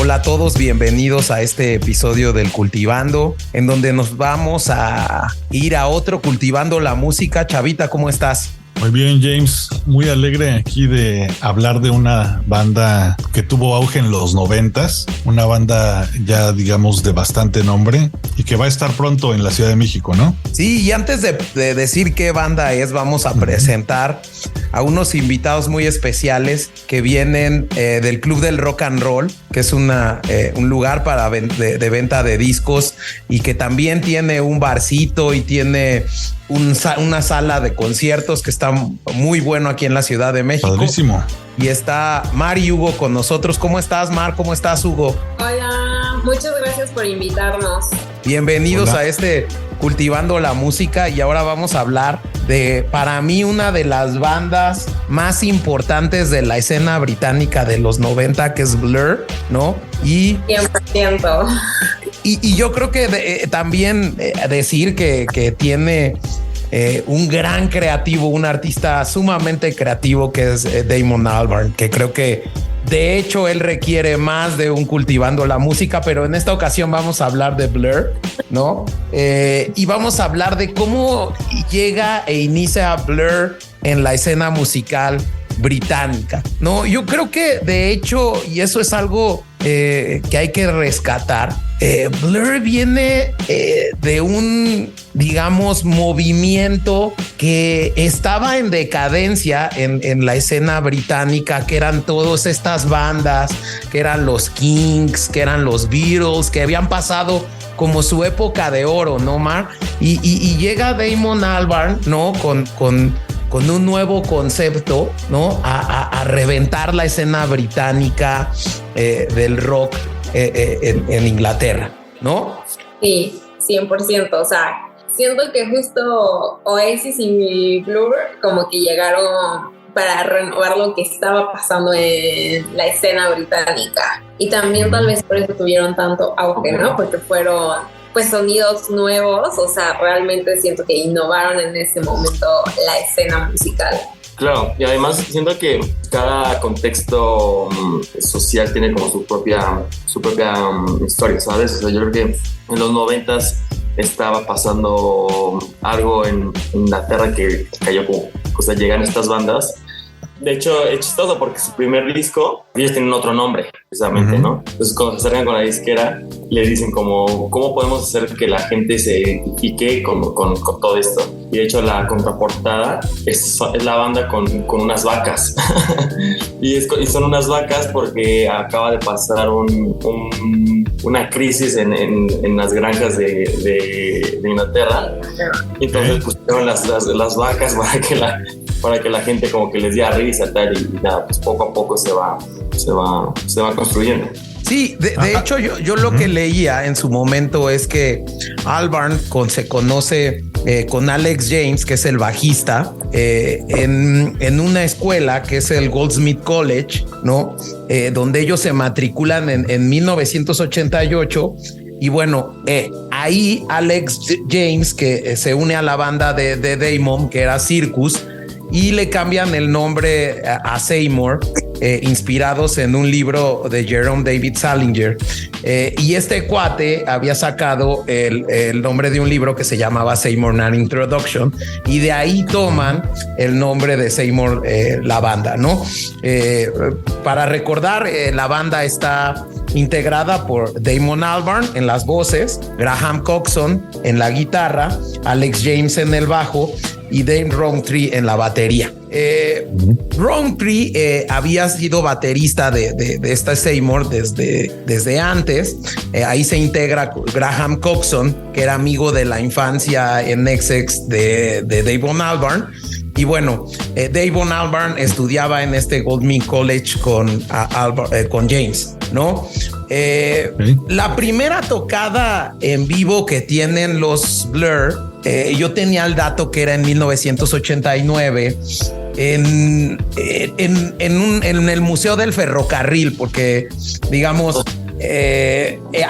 Hola a todos, bienvenidos a este episodio del Cultivando, en donde nos vamos a ir a otro Cultivando la Música. Chavita, ¿cómo estás? Muy bien, James. Muy alegre aquí de hablar de una banda que tuvo auge en los 90s, una banda ya digamos de bastante nombre y que va a estar pronto en la Ciudad de México, ¿no? Sí, y antes de decir qué banda es, vamos a presentar a unos invitados muy especiales que vienen del Club del Rock and Roll, que es un lugar para de venta de discos y que también tiene un barcito y tiene una sala de conciertos que está muy bueno aquí en la Ciudad de México. Padrísimo. Y está Mar y Hugo con nosotros. ¿Cómo estás, Mar? ¿Cómo estás, Hugo? Hola, muchas gracias por invitarnos. Bienvenidos Hola. a este Cultivando la Música, y ahora vamos a hablar de, para mí, una de las bandas más importantes de la escena británica de los 90, que es Blur, ¿no? Y 100%. Y yo creo que también decir que tiene un gran creativo, un artista sumamente creativo, que es Damon Albarn, que creo que de hecho él requiere más de un Cultivando la Música, pero en esta ocasión vamos a hablar de Blur, ¿no? Y vamos a hablar de cómo llega e inicia Blur en la escena musical británica, ¿no? Yo creo que de hecho, y eso es algo que hay que rescatar, Blur viene de un, digamos, movimiento que estaba en decadencia en la escena británica, que eran todas estas bandas, que eran los Kings, que eran los Beatles, que habían pasado como su época de oro, ¿no, Mar? Y llega Damon Albarn, ¿no? Con un nuevo concepto, ¿no? A reventar la escena británica del rock en Inglaterra, ¿no? Sí, 100%. O sea, siento que justo Oasis y Blur como que llegaron para renovar lo que estaba pasando en la escena británica. Y también tal vez por eso tuvieron tanto auge, ¿no? Porque fueron pues sonidos nuevos, o sea, realmente siento que innovaron en ese momento la escena musical. Claro, y además siento que cada contexto social tiene como su propia historia, ¿sabes? O sea, yo creo que en los 90s estaba pasando algo en Inglaterra que cayó como, o sea, llegan estas bandas. De hecho, es chistoso porque su primer disco, ellos tienen otro nombre, precisamente, ¿no? Entonces, cuando se acercan con la disquera, le dicen como, ¿cómo podemos hacer que la gente se identifique con todo esto? Y de hecho, la contraportada es la banda con unas vacas. y son unas vacas porque acaba de pasar una crisis en las granjas de Inglaterra. Entonces, pusieron las vacas para que la gente como que les diera risa, tal, y nada, pues poco a poco se va construyendo. Sí, de hecho yo lo que leía en su momento es que Albarn se conoce con Alex James, que es el bajista, en una escuela que es el Goldsmith College, ¿no? Donde ellos se matriculan en 1988. Y bueno, ahí Alex James, que se une a la banda de Damon, que era Circus, y le cambian el nombre a Seymour, inspirados en un libro de Jerome David Salinger. Y este cuate había sacado el nombre de un libro que se llamaba Seymour An Introduction, y de ahí toman el nombre de Seymour, la banda, ¿no? Para recordar, la banda está integrada por Damon Albarn en las voces, Graham Coxon en la guitarra, Alex James en el bajo y Dave Rowntree en la batería. Rowntree había sido baterista de esta Seymour desde antes. Ahí se integra Graham Coxon, que era amigo de la infancia en Essex de Damon Albarn. Y bueno, Damon Albarn estudiaba en este Goldsmith College con James, ¿no? La primera tocada en vivo que tienen los Blur, yo tenía el dato que era en 1989 en el Museo del Ferrocarril, porque digamos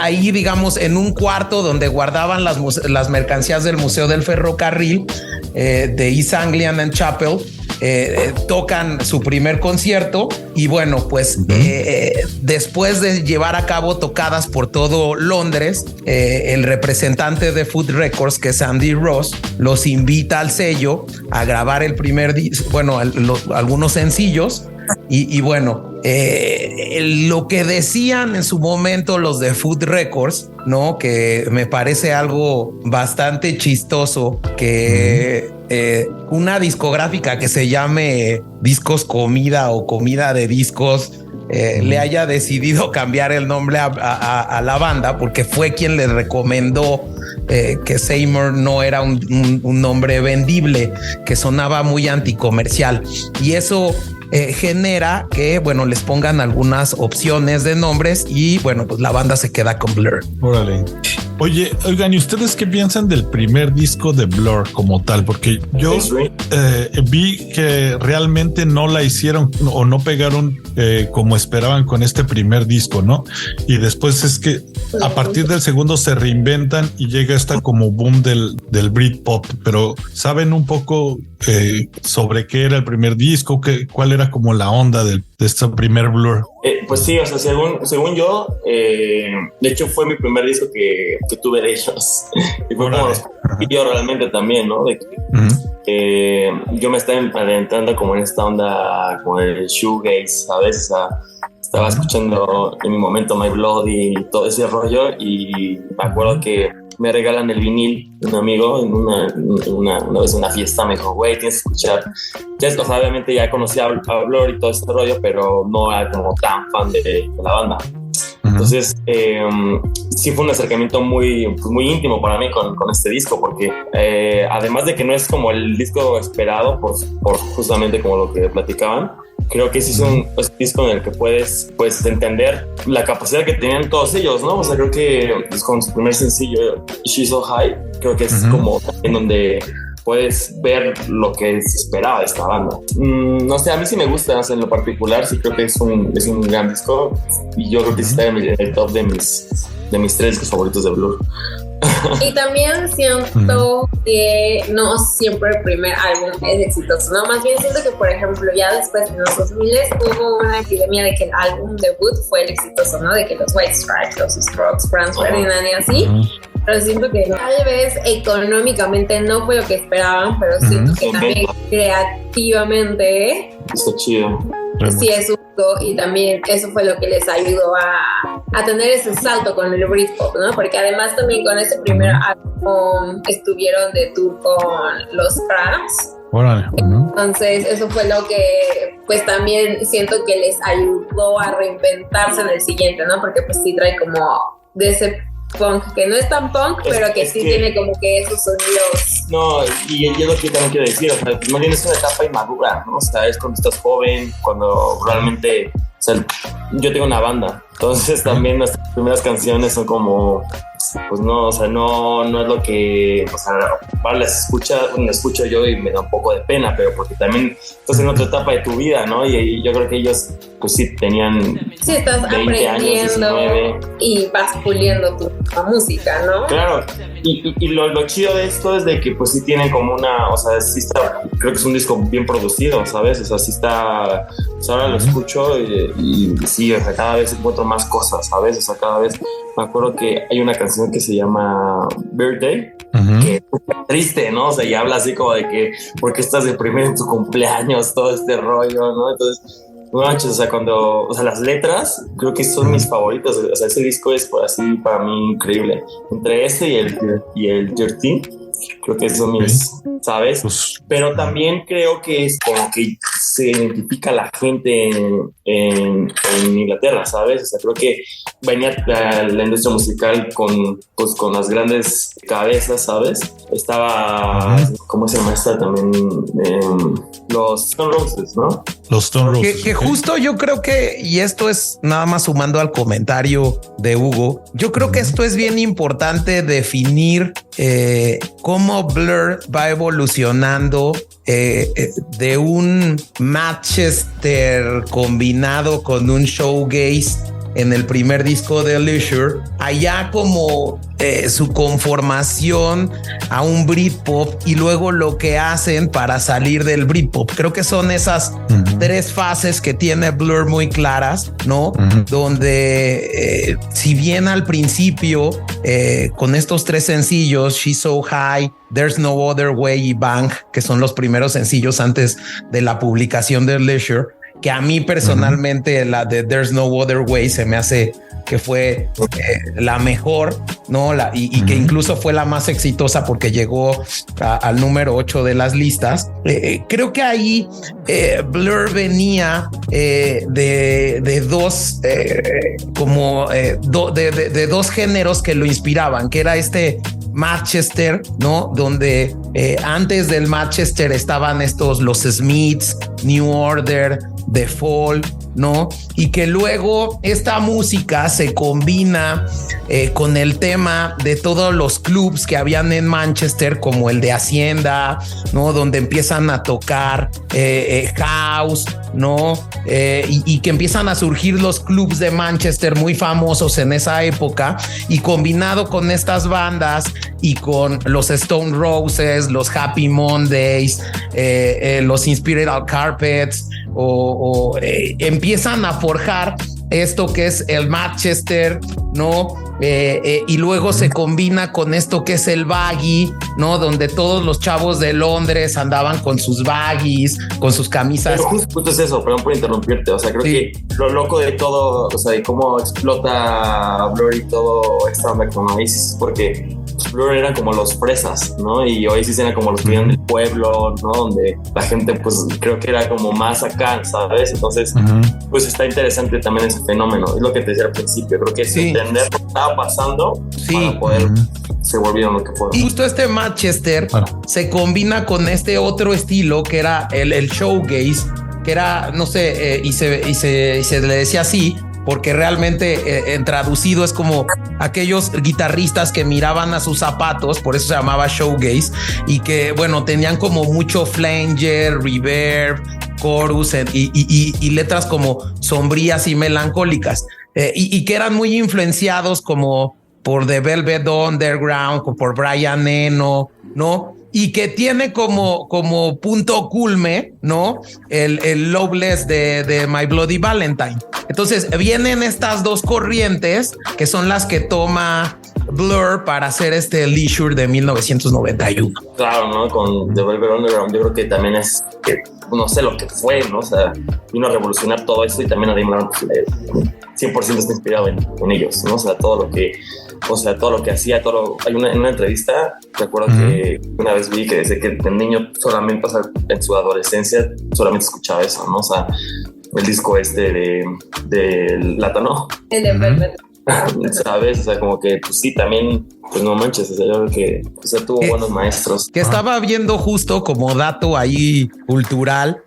ahí digamos en un cuarto donde guardaban las mercancías del Museo del Ferrocarril de East Anglian and Chapel, tocan su primer concierto y bueno, pues después de llevar a cabo tocadas por todo Londres, el representante de Foot Records, que es Andy Ross, los invita al sello a grabar el primer disco, bueno, algunos sencillos. Y bueno, lo que decían en su momento los de Foot Records, ¿no? Que me parece algo bastante chistoso, que una discográfica que se llame Discos Comida o Comida de Discos le haya decidido cambiar el nombre a la banda, porque fue quien le recomendó que Seymour no era un nombre vendible, que sonaba muy anticomercial, y eso genera que, bueno, les pongan algunas opciones de nombres y, bueno, pues la banda se queda con Blur. Órale. Oye, oigan, ¿y ustedes qué piensan del primer disco de Blur como tal? Porque yo vi que realmente no la hicieron o no pegaron como esperaban con este primer disco, ¿no? Y después es que a partir del segundo se reinventan y llega esta como boom del Britpop, pero ¿saben un poco sobre qué era el primer disco? ¿Cuál era como la onda de este primer Blur? Pues sí, o sea, según yo, de hecho fue mi primer disco que tuve de ellos. Y fue como yo realmente también, ¿no? De que yo me estaba adentrando como en esta onda, como el shoegaze, ¿sabes? O sea, estaba escuchando en mi momento My Blood y todo ese rollo, y me acuerdo que me regalan el vinil de un amigo en una vez en una fiesta. Me dijo, güey, tienes que escuchar. Ya, o sea, obviamente ya conocía a Blur y todo este rollo, pero no era como tan fan de la banda. Entonces, sí fue un acercamiento muy íntimo para mí con este disco, porque además de que no es como el disco esperado por justamente como lo que platicaban, creo que sí es un disco en el que puedes entender la capacidad que tenían todos ellos, ¿no? O sea, creo que pues, con su primer sencillo, She's So High, creo que es como en donde puedes ver lo que se esperaba de esta banda. No sé, a mí sí me gusta, en lo particular, sí creo que es un gran disco, y yo creo que sí está en el top de mis 3 discos favoritos de Blur. Y también siento que no siempre el primer álbum es exitoso, ¿no? Más bien siento que, por ejemplo, ya después en los 2000 hubo una epidemia de que el álbum debut fue el exitoso, ¿no? De que los White Stripes, los Strokes, Franz Ferdinand y así. Pero siento que tal vez económicamente no fue lo que esperaban, pero siento que también creativamente está chido. Sí es un y también eso fue lo que les ayudó a tener ese salto con el Britpop, ¿no? Porque además también con ese primer álbum estuvieron de tour con los Cramps. Entonces eso fue lo que pues también siento que les ayudó a reinventarse en el siguiente, ¿no? Porque pues sí trae como de ese punk que no es tan punk, pero que sí tiene como que esos sonidos. No, y es lo que también quiero decir, o sea, más bien es una etapa inmadura, ¿no? O sea, es cuando estás joven, cuando realmente, o sea, yo tengo una banda, entonces también nuestras primeras canciones son como, pues no, o sea, no es lo que, o sea, las escucho yo y me da un poco de pena, pero porque también estás en otra etapa de tu vida, ¿no? Y yo creo que ellos, pues sí, tenían sí, estás 20 aprendiendo años, 19. Y vas puliendo tu música, ¿no? Claro, y lo chido de esto es de que pues sí tienen como una, o sea, sí está, creo que es un disco bien producido, ¿sabes? O sea, sí está, pues ahora lo escucho y sí, o sea, cada vez encuentro más cosas, ¿sabes? O sea, cada vez me acuerdo que hay una canción que se llama Birthday, que es triste, ¿no? O sea, y habla así como de que, ¿por qué estás deprimido en tu cumpleaños? Todo este rollo, ¿no? Entonces, no manches, o sea, o sea, las letras creo que son mis favoritos. O sea, ese disco es así para mí increíble. Entre este y el 13, creo que son mis, ¿sabes? Pero también creo que es como que se identifica la gente en Inglaterra, ¿sabes? O sea, creo que venía la industria musical con las grandes cabezas, ¿sabes? Estaba, ¿cómo se llama esta también? Los Stone Roses, ¿no? Los Stone Roses. Que justo yo creo que, y esto es nada más sumando al comentario de Hugo, yo creo que esto es bien importante definir cómo Blur va evolucionando de un Manchester combinado con un shoegaze en el primer disco de Leisure, allá como su conformación a un Britpop y luego lo que hacen para salir del Britpop. Creo que son esas tres fases que tiene Blur muy claras, ¿no? Donde si bien al principio con estos tres sencillos, She's So High, There's No Other Way y Bang, que son los primeros sencillos antes de la publicación de Leisure, que a mí personalmente la de There's No Other Way se me hace que fue la mejor, ¿no? Y que incluso fue la más exitosa porque llegó al número 8 de las listas. Creo que ahí Blur venía de dos de dos géneros que lo inspiraban, que era este Manchester, ¿no? Donde antes del Manchester estaban los Smiths, New Order, The Fall, ¿no? Y que luego esta música se combina con el tema de todos los clubs que habían en Manchester, como el de Hacienda, ¿no? Donde empiezan a tocar house, ¿no? Y que empiezan a surgir los clubs de Manchester muy famosos en esa época, y combinado con estas bandas y con los Stone Roses, los Happy Mondays, los Inspiral Carpets, empiezan a forjar esto que es el Manchester, ¿no? Y luego se combina con esto que es el baggy, ¿no? Donde todos los chavos de Londres andaban con sus baggies, con sus camisas. Pero justo es eso, perdón por interrumpirte. O sea, creo que lo loco de todo, o sea, de cómo explota Blur y todo esta onda con Oasis, es porque Blur eran como los fresas, ¿no? Y Oasis eran como los que vivían del pueblo, ¿no? Donde la gente, pues, creo que era como más acá, ¿sabes? Entonces, pues está interesante también ese fenómeno. Es lo que te decía al principio. Creo que es entender lo que estaba pasando para poder se volvieron lo que fueron. Y justo este Manchester se combina con este otro estilo que era el showgaze, que era, no sé, y se le decía así, porque realmente en traducido es como aquellos guitarristas que miraban a sus zapatos, por eso se llamaba showgaze, y que, bueno, tenían como mucho flanger, reverb, chorus y letras como sombrías y melancólicas, y que eran muy influenciados como por The Velvet Underground, por Brian Eno, ¿no? Y que tiene como punto culme, ¿no? El Loveless de My Bloody Valentine. Entonces vienen estas dos corrientes que son las que toma Blur para hacer este Leisure de 1991. Claro, ¿no? Con The Velvet Underground yo creo que también es que no sé lo que fue, ¿no? O sea, vino a revolucionar todo esto, y también a Damon Albarn 100% está inspirado en ellos, ¿no? O sea, todo lo que hacía, en una entrevista, recuerdo que una vez vi que desde que de niño solamente, o sea, en su adolescencia solamente escuchaba eso, ¿no? O sea, el disco de Látano. El de Velvet. ¿Sabes? O sea, como que, pues sí, también, pues no manches, o sea, yo creo que, o sea, tuvo buenos maestros. Que estaba viendo justo como dato ahí cultural,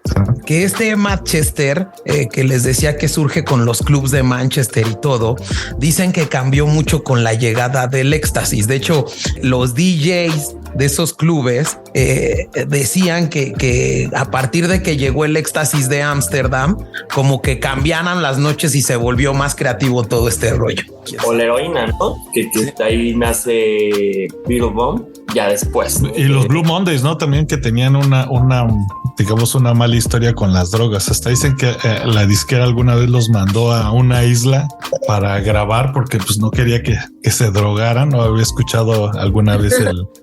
que este Manchester, que les decía que surge con los clubs de Manchester y todo, dicen que cambió mucho con la llegada del éxtasis. De hecho, los DJs de esos clubes decían que a partir de que llegó el éxtasis de Ámsterdam, como que cambiaran las noches y se volvió más creativo todo este rollo. O la heroína, ¿no? Que ahí nace Beetle Bomb, ya después, ¿no? Y los Blue Mondays, ¿no? También que tenían una mala historia con las drogas. Hasta dicen que la disquera alguna vez los mandó a una isla para grabar porque pues no quería que se drogaran. No había escuchado alguna vez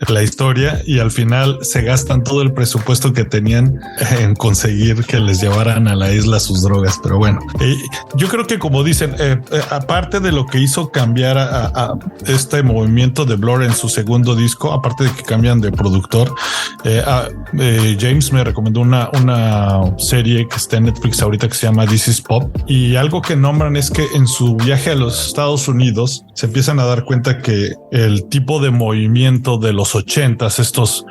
la historia, y al final se gastan todo el presupuesto que tenían en conseguir que les llevaran a la isla sus drogas. Pero bueno, yo creo que, como dicen, aparte de lo que hizo cambiar a este movimiento de Blur en su segundo disco, aparte de que cambian de productor, James me recomendó una serie que está en Netflix ahorita que se llama This Is Pop, y algo que nombran es que en su viaje a los Estados Unidos se empiezan a dar cuenta que el tipo de movimiento de los 80s, estos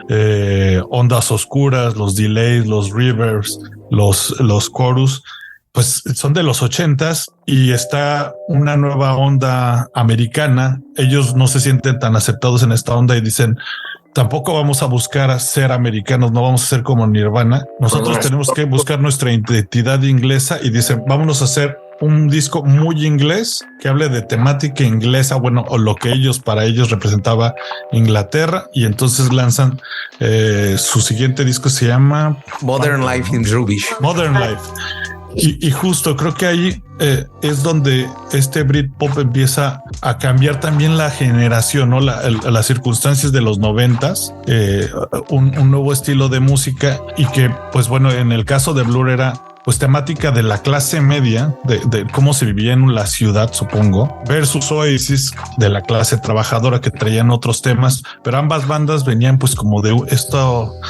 ondas oscuras, los delays, los reverbs, los chorus, pues son de los 80s, y está una nueva onda americana. Ellos no se sienten tan aceptados en esta onda y dicen: tampoco vamos a buscar ser americanos, no vamos a ser como Nirvana. Nosotros tenemos que buscar nuestra identidad inglesa, y dicen: vámonos a hacer un disco muy inglés que hable de temática inglesa, bueno, o lo que para ellos representaba Inglaterra, y entonces lanzan su siguiente disco, se llama Modern Life in Rubbish. Modern Life. Y justo creo que ahí es donde este Britpop empieza a cambiar también la generación, ¿no? Las circunstancias de los 90s, un nuevo estilo de música, y que, pues bueno, en el caso de Blur era pues temática de la clase media, de cómo se vivía en la ciudad, supongo, versus Oasis de la clase trabajadora, que traían otros temas, pero ambas bandas venían pues como de este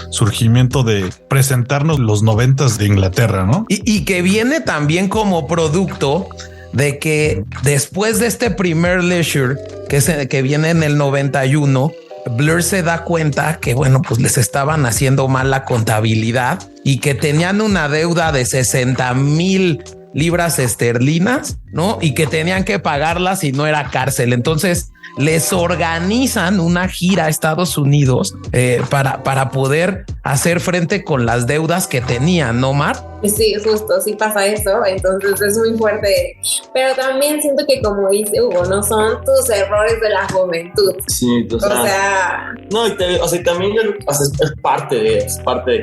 surgimiento de presentarnos los 90s de Inglaterra, ¿no? Y que viene también como producto de que después de este primer Leisure, que viene en el 91, Blur se da cuenta que, bueno, pues les estaban haciendo mal la contabilidad y que tenían una deuda de 60,000 libras esterlinas, ¿no? Y que tenían que pagarlas y no era cárcel. Entonces les organizan una gira a Estados Unidos para poder hacer frente con las deudas que tenían, ¿no, Mar? Sí, justo, sí pasa eso, entonces es muy fuerte, pero también siento que, como dice Hugo, no son tus errores de la juventud. Sí, o sea no, y también es parte de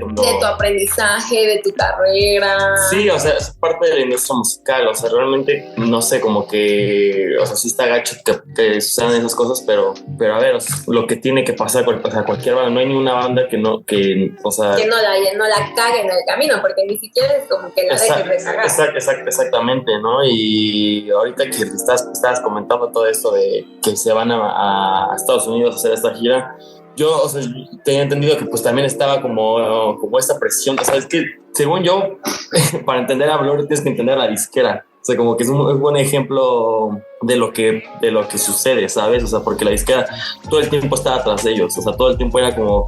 cuando, de tu aprendizaje, de tu carrera. Sí, o sea, es parte de la industria musical, o sea, realmente, no sé, como que, o sea, sí está gacho que sucedan esas cosas, pero a ver, o sea, lo que tiene que pasar, o sea, cualquier banda, no hay ninguna banda que no la cague en el camino, porque ni siquiera es como que la dejes de cagar. Exactamente, ¿no? Y ahorita que estabas comentando todo esto de que se van a Estados Unidos a hacer esta gira, yo, o sea, tenía entendido que pues también estaba como esta presión, o sea, es que según yo, para entender a Blur tienes que entender a la disquera. O sea, como que es un buen ejemplo de lo que sucede, ¿sabes? O sea, porque la disquera todo el tiempo estaba atrás de ellos. O sea, todo el tiempo era como...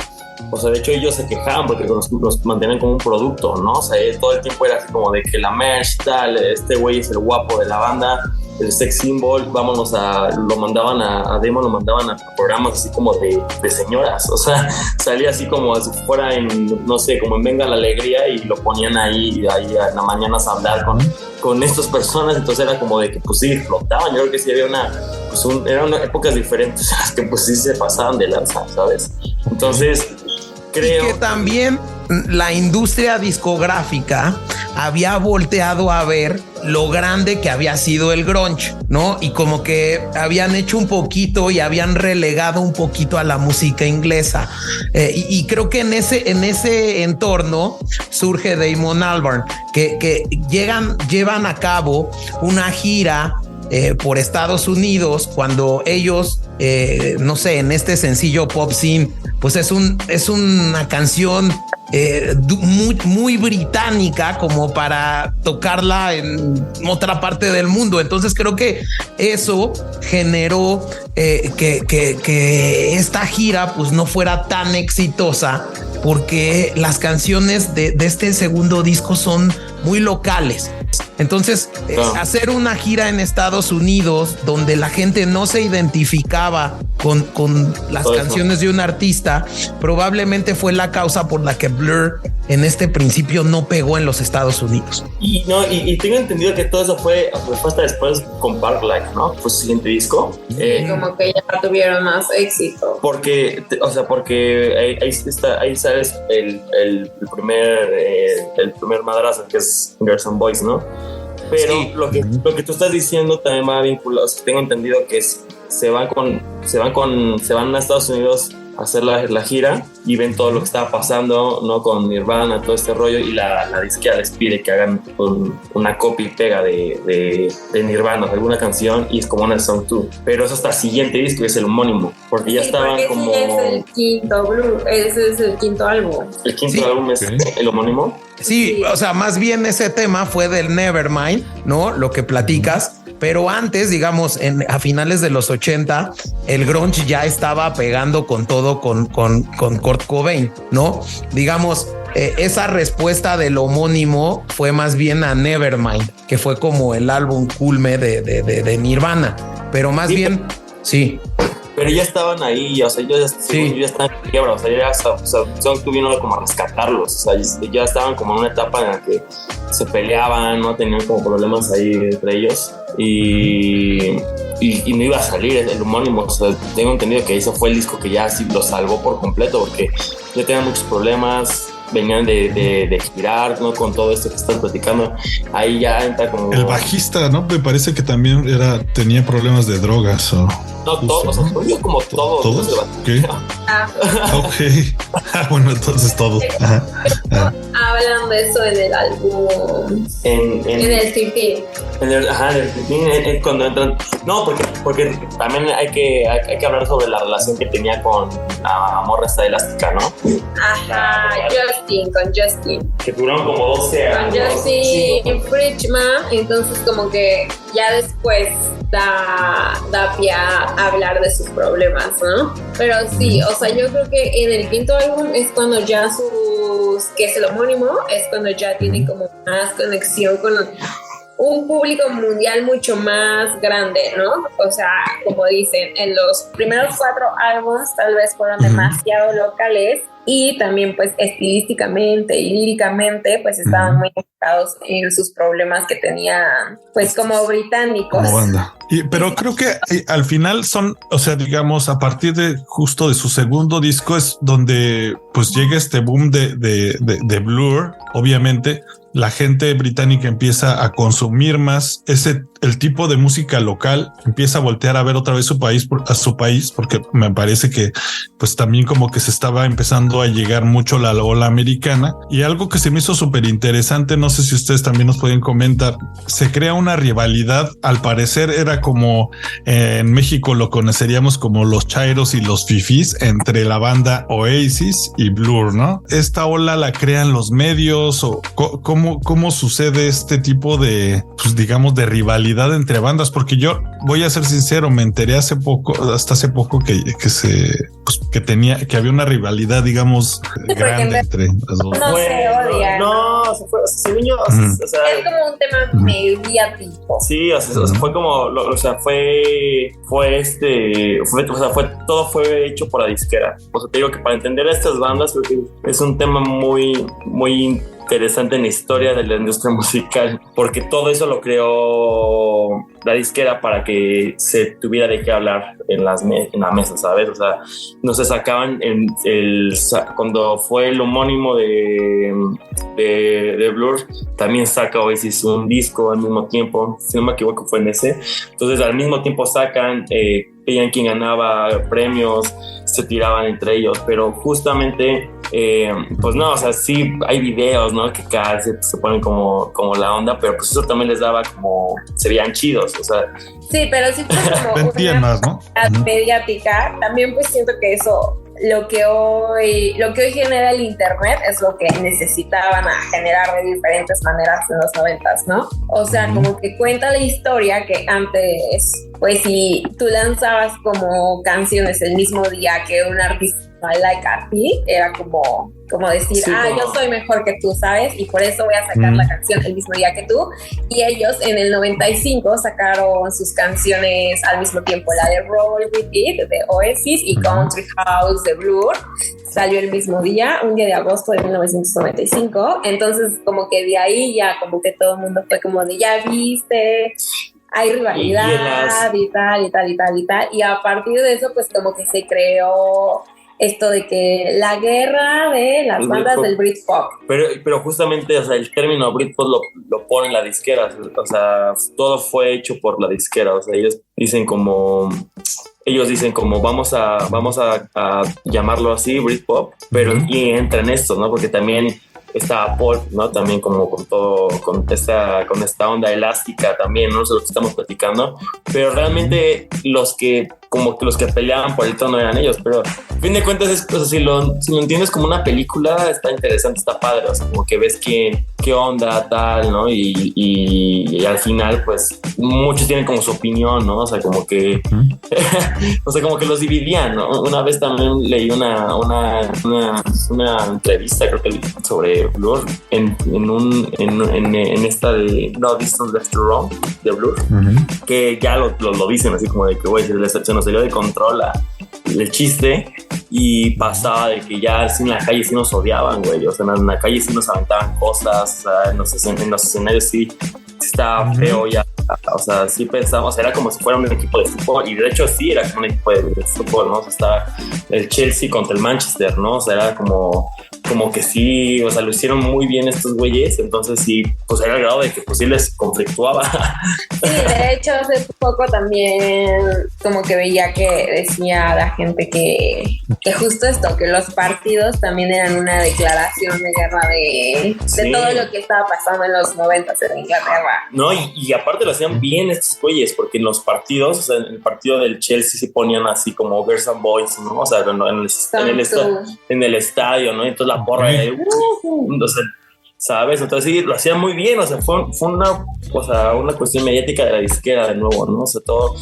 O sea, de hecho ellos se quejaban porque los mantenían como un producto, ¿no? O sea, todo el tiempo era así como de que la merch, tal, este güey es el guapo de la banda, el sex symbol, lo mandaban a Damon, lo mandaban a programas así como de señoras. O sea, salía así como si fuera en, no sé, como en Venga la Alegría, y lo ponían ahí en la mañana a hablar con estas personas. Entonces era como de que pues sí, flotaban. Yo creo que sí había eran épocas diferentes en las que pues sí se pasaban de lanza, ¿sabes? Entonces creo... Y que también la industria discográfica había volteado a ver lo grande que había sido el grunge, ¿no? Y como que habían hecho un poquito y habían relegado un poquito a la música inglesa. Y creo que en ese entorno surge Damon Albarn, que llevan a cabo una gira por Estados Unidos, cuando ellos, no sé, en este sencillo Pop Scene, pues es una canción muy británica como para tocarla en otra parte del mundo. Entonces creo que eso generó que esta gira pues no fuera tan exitosa, porque las canciones de este segundo disco son muy locales. Entonces, hacer una gira en Estados Unidos donde la gente no se identificaba con las canciones de un artista, probablemente fue la causa por la que Blur en este principio no pegó en los Estados Unidos. Y tengo entendido que todo eso fue hasta después con Park Life, ¿no? Fue su siguiente disco. Como que ya tuvieron más éxito. Porque ahí sabes el primer madrazo, que es Girls and Boys, ¿no? Pero sí, lo que tú estás diciendo también va vinculado. O sea, tengo entendido que se van a Estados Unidos a hacer la gira y ven todo lo que estaba pasando, ¿no? Con Nirvana, todo este rollo, y la disquera les pide que hagan una copia y pega de Nirvana, de alguna canción, y es como una Song 2. Pero eso hasta el siguiente disco, que es el homónimo, porque ya estaban como... Sí, es el quinto Blue, ese es el quinto álbum. El quinto álbum es el homónimo. Sí, o sea, más bien ese tema fue del Nevermind, ¿no? Lo que platicas. Pero antes, digamos, a finales de los 80, el grunge ya estaba pegando con todo con Kurt Cobain, ¿no? Digamos, esa respuesta del homónimo fue más bien a Nevermind, que fue como el álbum culme de Nirvana. Pero más bien, sí. pero ya estaban ahí, o sea, ellos ya están en quiebra, o sea, tuvieron como a rescatarlos, o sea, ya estaban como en una etapa en la que se peleaban, no tenían como problemas ahí entre ellos y no iba a salir el homónimo. O sea, tengo entendido que ese fue el disco que ya sí lo salvó por completo, porque ya tenían muchos problemas, venían de girar, ¿no? Con todo esto que están platicando, ahí ya entra como... El bajista, ¿no? Me parece que también tenía problemas de drogas o... No, todos, o sea, yo como todos. ¿Todos? ¿Qué? Ok. Bueno, entonces todos. Hablan de eso en el álbum. En el 15. En el 15, cuando entran. No, porque también hay que hablar sobre la relación que tenía con la morra esta elástica, ¿no? Ajá, con Justin. Que duraron como 12 años. Con Justin Friedman, entonces como que ya después da pie a hablar de sus problemas, ¿no? Pero sí, o sea, yo creo que en el quinto álbum es cuando ya que es el homónimo, es cuando ya tiene como más conexión con un público mundial mucho más grande, ¿no? O sea, como dicen, en los primeros 4 álbumes tal vez fueron demasiado locales y también pues estilísticamente y líricamente pues estaban muy enfocados en sus problemas que tenían pues como británicos. Como banda. Pero creo que al final son, o sea, digamos, a partir de justo de su segundo disco es donde pues llega este boom de Blur, obviamente. La gente británica empieza a consumir más el tipo de música local, empieza a voltear a ver otra vez a su país, porque me parece que pues también como que se estaba empezando a llegar mucho la ola americana. Y algo que se me hizo súper interesante, no sé si ustedes también nos pueden comentar, se crea una rivalidad, al parecer era como en México lo conoceríamos como los chairos y los fifís entre la banda Oasis y Blur, ¿no? Esta ola la crean los medios o ¿Cómo sucede este tipo de, pues digamos, de rivalidad entre bandas? Porque yo voy a ser sincero, me enteré hasta hace poco que había una rivalidad, digamos, grande entre las dos. No se odian. No, se fue, según yo, o sea, es como un tema mediático. Sí, o sea, fue como, todo fue hecho por la disquera. O sea, te digo que para entender a estas bandas creo que es un tema muy, muy interesante en la historia de la industria musical, porque todo eso lo creó la disquera para que se tuviera de qué hablar en la mesa, ¿sabes? O sea, no se sacaban cuando fue el homónimo de Blur, también saca Oasis un disco al mismo tiempo, si no me equivoco fue en ese. Entonces al mismo tiempo sacan, veían quién ganaba premios, se tiraban entre ellos, pero justamente pues no, o sea, sí hay videos, ¿no? Que cada vez se ponen como la onda, pero pues eso también les daba como, se veían chidos, o sea. Sí, pero sí fue como una más, ¿no? mediática. También pues siento que eso, lo que hoy genera el internet es lo que necesitaban generar de diferentes maneras en los 90s, ¿no? O sea, como que cuenta la historia que antes, pues si tú lanzabas como canciones el mismo día que un artista like a ti, era como decir, sí, yo soy mejor que tú, ¿sabes? Y por eso voy a sacar la canción el mismo día que tú. Y ellos en el 95 sacaron sus canciones al mismo tiempo, la de Roll With It de Oasis y Country House de Blur salió el mismo día, un día de agosto de 1995. Entonces como que de ahí ya como que todo el mundo fue como de, ya viste, hay rivalidad y tal. Y a partir de eso pues como que se creó esto de que la guerra de las bandas del Britpop. Pero justamente, o sea, el término Britpop lo pone la disquera, o sea, todo fue hecho por la disquera, o sea, ellos dicen como vamos a llamarlo así, Britpop, pero y entra en esto, ¿no? Porque también está Paul, ¿no? También como con esta onda elástica también, ¿no? Eso es lo que estamos platicando, pero realmente los que peleaban por el trono eran ellos, pero a fin de cuentas es, o sea, si lo entiendes como una película, está interesante, está padre, o sea, como que ves qué onda, tal, ¿no? Y al final, pues, muchos tienen como su opinión, ¿no? O sea, como que o sea, como que los dividían, ¿no? Una vez también leí una entrevista, creo que sobre Blur en esta de No Distance Left to Wrong de Blur, que ya lo dicen así como de que, güey, se nos salió de control el chiste y pasaba de que ya en la calle sí nos odiaban, güey. O sea, en la calle sí nos aventaban cosas, o sea, en los escenarios sí estaba feo ya. O sea, sí pensábamos, era como si fuera un equipo de fútbol, y de hecho sí era como un equipo de fútbol, ¿no? O sea, estaba el Chelsea contra el Manchester, ¿no? O sea, era como que sí, o sea, lo hicieron muy bien estos güeyes, entonces sí, pues era el grado de que pues sí les conflictuaba. Sí, de hecho hace poco también como que veía que decía la gente que justo esto, que los partidos también eran una declaración de guerra de todo lo que estaba pasando en los 90 en Inglaterra. No, y aparte lo hacían bien estos güeyes, porque en los partidos, o sea, en el partido del Chelsea se ponían así como Girls and Boys, ¿no? O sea, en el estadio, ¿no? Entonces la porra de o sea, ¿sabes? Entonces sí, lo hacían muy bien, o sea, fue una cuestión mediática de la disquera de nuevo, ¿no? O sea, todo,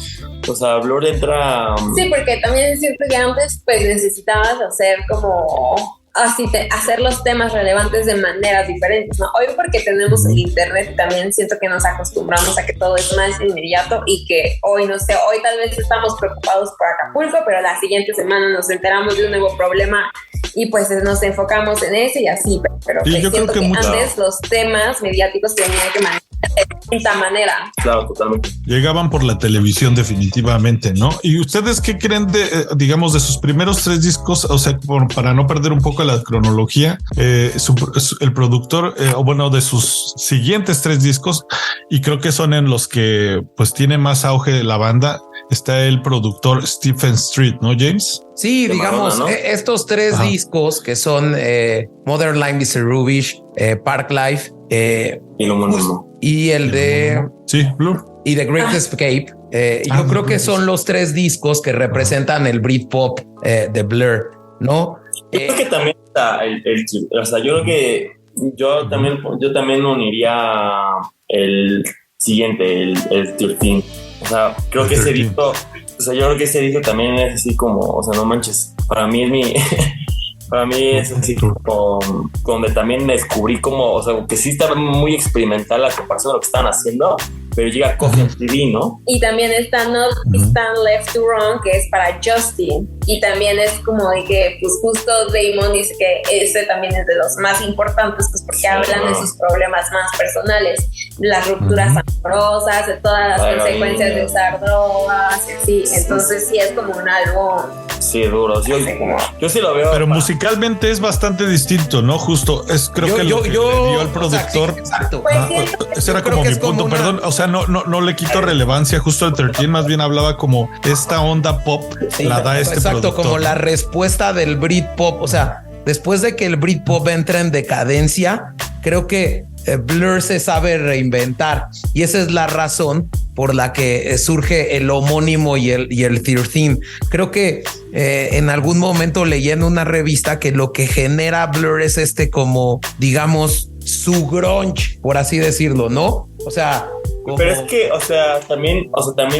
o sea, Blur entra... Sí, porque también es cierto que antes pues necesitabas hacer como... hacer los temas relevantes de maneras diferentes, ¿no? Hoy porque tenemos el internet también siento que nos acostumbramos a que todo es más inmediato y que hoy, no sé, hoy tal vez estamos preocupados por Acapulco, pero la siguiente semana nos enteramos de un nuevo problema y pues nos enfocamos en ese y así, pero sí, yo siento creo que antes los temas mediáticos tenían que manejar de distinta manera. Claro, totalmente. Llegaban por la televisión definitivamente, ¿no? ¿Y ustedes qué creen de, digamos, de sus primeros 3 discos? O sea, para no perder un poco la cronología, el productor, o bueno, de sus siguientes 3 discos, y creo que son en los que pues tiene más auge de la banda, está el productor Stephen Street, ¿no, James? Sí, digamos, Madonna, ¿no? Estos 3 discos que son Modern Life is a Rubbish, Park Life y el de Blur y The Great Escape. Yo creo que son los 3 discos que representan el Britpop de Blur, ¿no? Yo creo que también está o sea, yo creo que yo también uniría el siguiente, el 13. O sea, creo que ese disco, o sea, yo creo que ese disco también es así como, o sea, no manches, para mí es así como donde también me descubrí como, o sea, que sí está muy experimental la comparación de lo que estaban haciendo, pero llega Coffee TV, ¿no? Y también está No Stand Left to Wrong, que es para Justin, y también es como de que pues justo Damon dice que ese también es de los más importantes, pues porque hablan de sus problemas más personales, las rupturas amorosas, de todas las consecuencias de usar drogas, y así. Entonces sí es como un álbum. Sí, duro. Yo sí lo veo. Pero musicalmente es bastante distinto, ¿no? Justo es creo que lo que le dio al productor. O sea, sí, exacto. Pues, ese era como mi punto. Perdón, o sea, no le quito relevancia justo al 13, más bien hablaba como esta onda pop la da este productor. Exacto, como la respuesta del Britpop. O sea, después de que el Britpop entra en decadencia, creo que Blur se sabe reinventar y esa es la razón por la que surge el homónimo y el 13. Creo que en algún momento leí en una revista que lo que genera Blur es como, digamos, su grunge, por así decirlo, ¿no? O sea, pero es que, o sea, también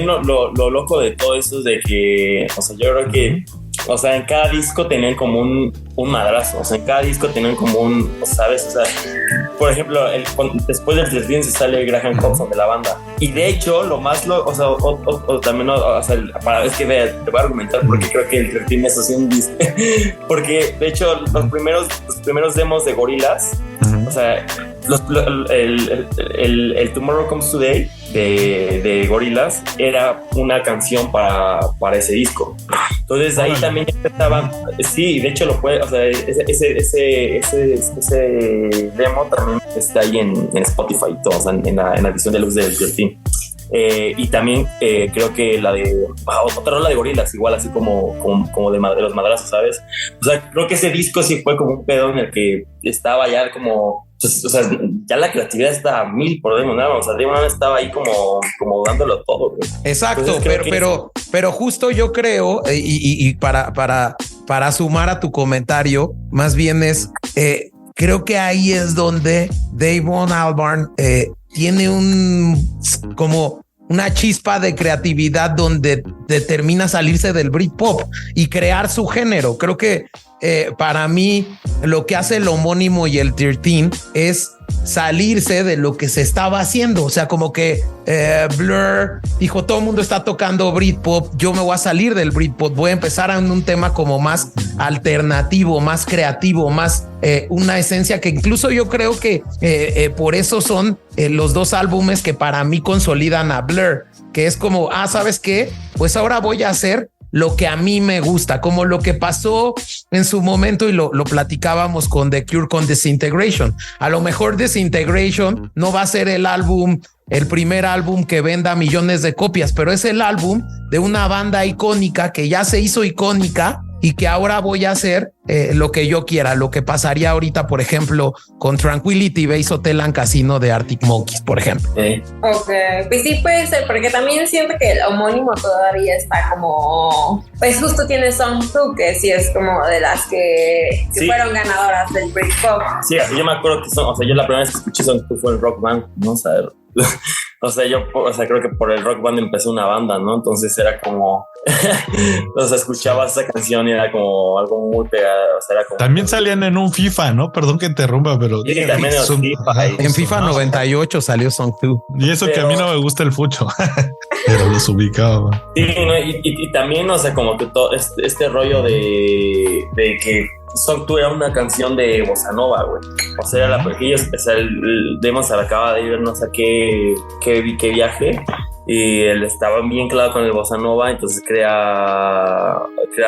lo loco de todo eso es de que, o sea, yo creo que, o sea, en cada disco tenían como un madrazo, o sea, en cada disco tenían como ¿sabes? O sea, por ejemplo, después del 13 se sale Graham Coxon de la banda. Y de hecho, lo más, o sea, también, o sea, te voy a argumentar porque creo que el 13 es así un disco. Porque, de hecho, los primeros demos de Gorillaz, o sea, el Tomorrow Comes Today de Gorillaz era una canción para ese disco. Entonces ahí también empezaban, sí, de hecho lo puede, o sea, ese demo también está ahí en Spotify y todo, o sea, en la edición de luz del 13. Y también creo que la de otra rola de Gorillaz, igual así como de los madrazos, ¿sabes? O sea, creo que ese disco sí fue como un pedo en el que estaba ya como, o sea, ya la creatividad está a 1000 por Damon Albarn. O sea, Damon Albarn estaba ahí como dándolo todo, güey. Exacto. Entonces, pero justo yo creo y para sumar a tu comentario, más bien es creo que ahí es donde Damon Albarn tiene una chispa de creatividad donde determina salirse del Britpop y crear su género. Creo que para mí lo que hace el homónimo y el 13 es salirse de lo que se estaba haciendo. O sea, como que Blur dijo, todo el mundo está tocando Britpop, yo me voy a salir del Britpop, voy a empezar en un tema como más alternativo, más creativo, más una esencia que incluso yo creo que por eso son los dos álbumes que para mí consolidan a Blur, que es como, ¿sabes qué? Pues ahora voy a hacer lo que a mí me gusta, como lo que pasó en su momento y lo platicábamos con The Cure con Disintegration. A lo mejor Disintegration no va a ser el primer álbum que venda millones de copias, pero es el álbum de una banda icónica que ya se hizo icónica y que ahora voy a hacer lo que yo quiera, lo que pasaría ahorita, por ejemplo, con Tranquility Base Hotel and Casino de Arctic Monkeys, por ejemplo. Ok, pues sí puede ser, porque también siento que el homónimo todavía está como, pues justo tiene Song 2, que sí es como de las que sí, fueron ganadoras del Britpop. Sí, yo me acuerdo que yo la primera vez que escuché Song 2 fue en Rock Band, ¿no? Creo que por el Rock Band empezó una banda, ¿no? Entonces era como, escuchabas esa canción y era como algo muy pegado, era como... También salían en un FIFA, ¿no? Perdón que interrumpa, pero... Sí, también en FIFA 98 salió Song 2. Y eso que a mí no me gusta el fucho, pero los ubicaba. Sí, ¿no? Y también, como que todo este rollo de que Song 2 era una canción de bossa nova, güey. O sea, era el Damon se acaba de ir no sé qué viaje y él estaba bien clavado con el bossa nova, entonces crea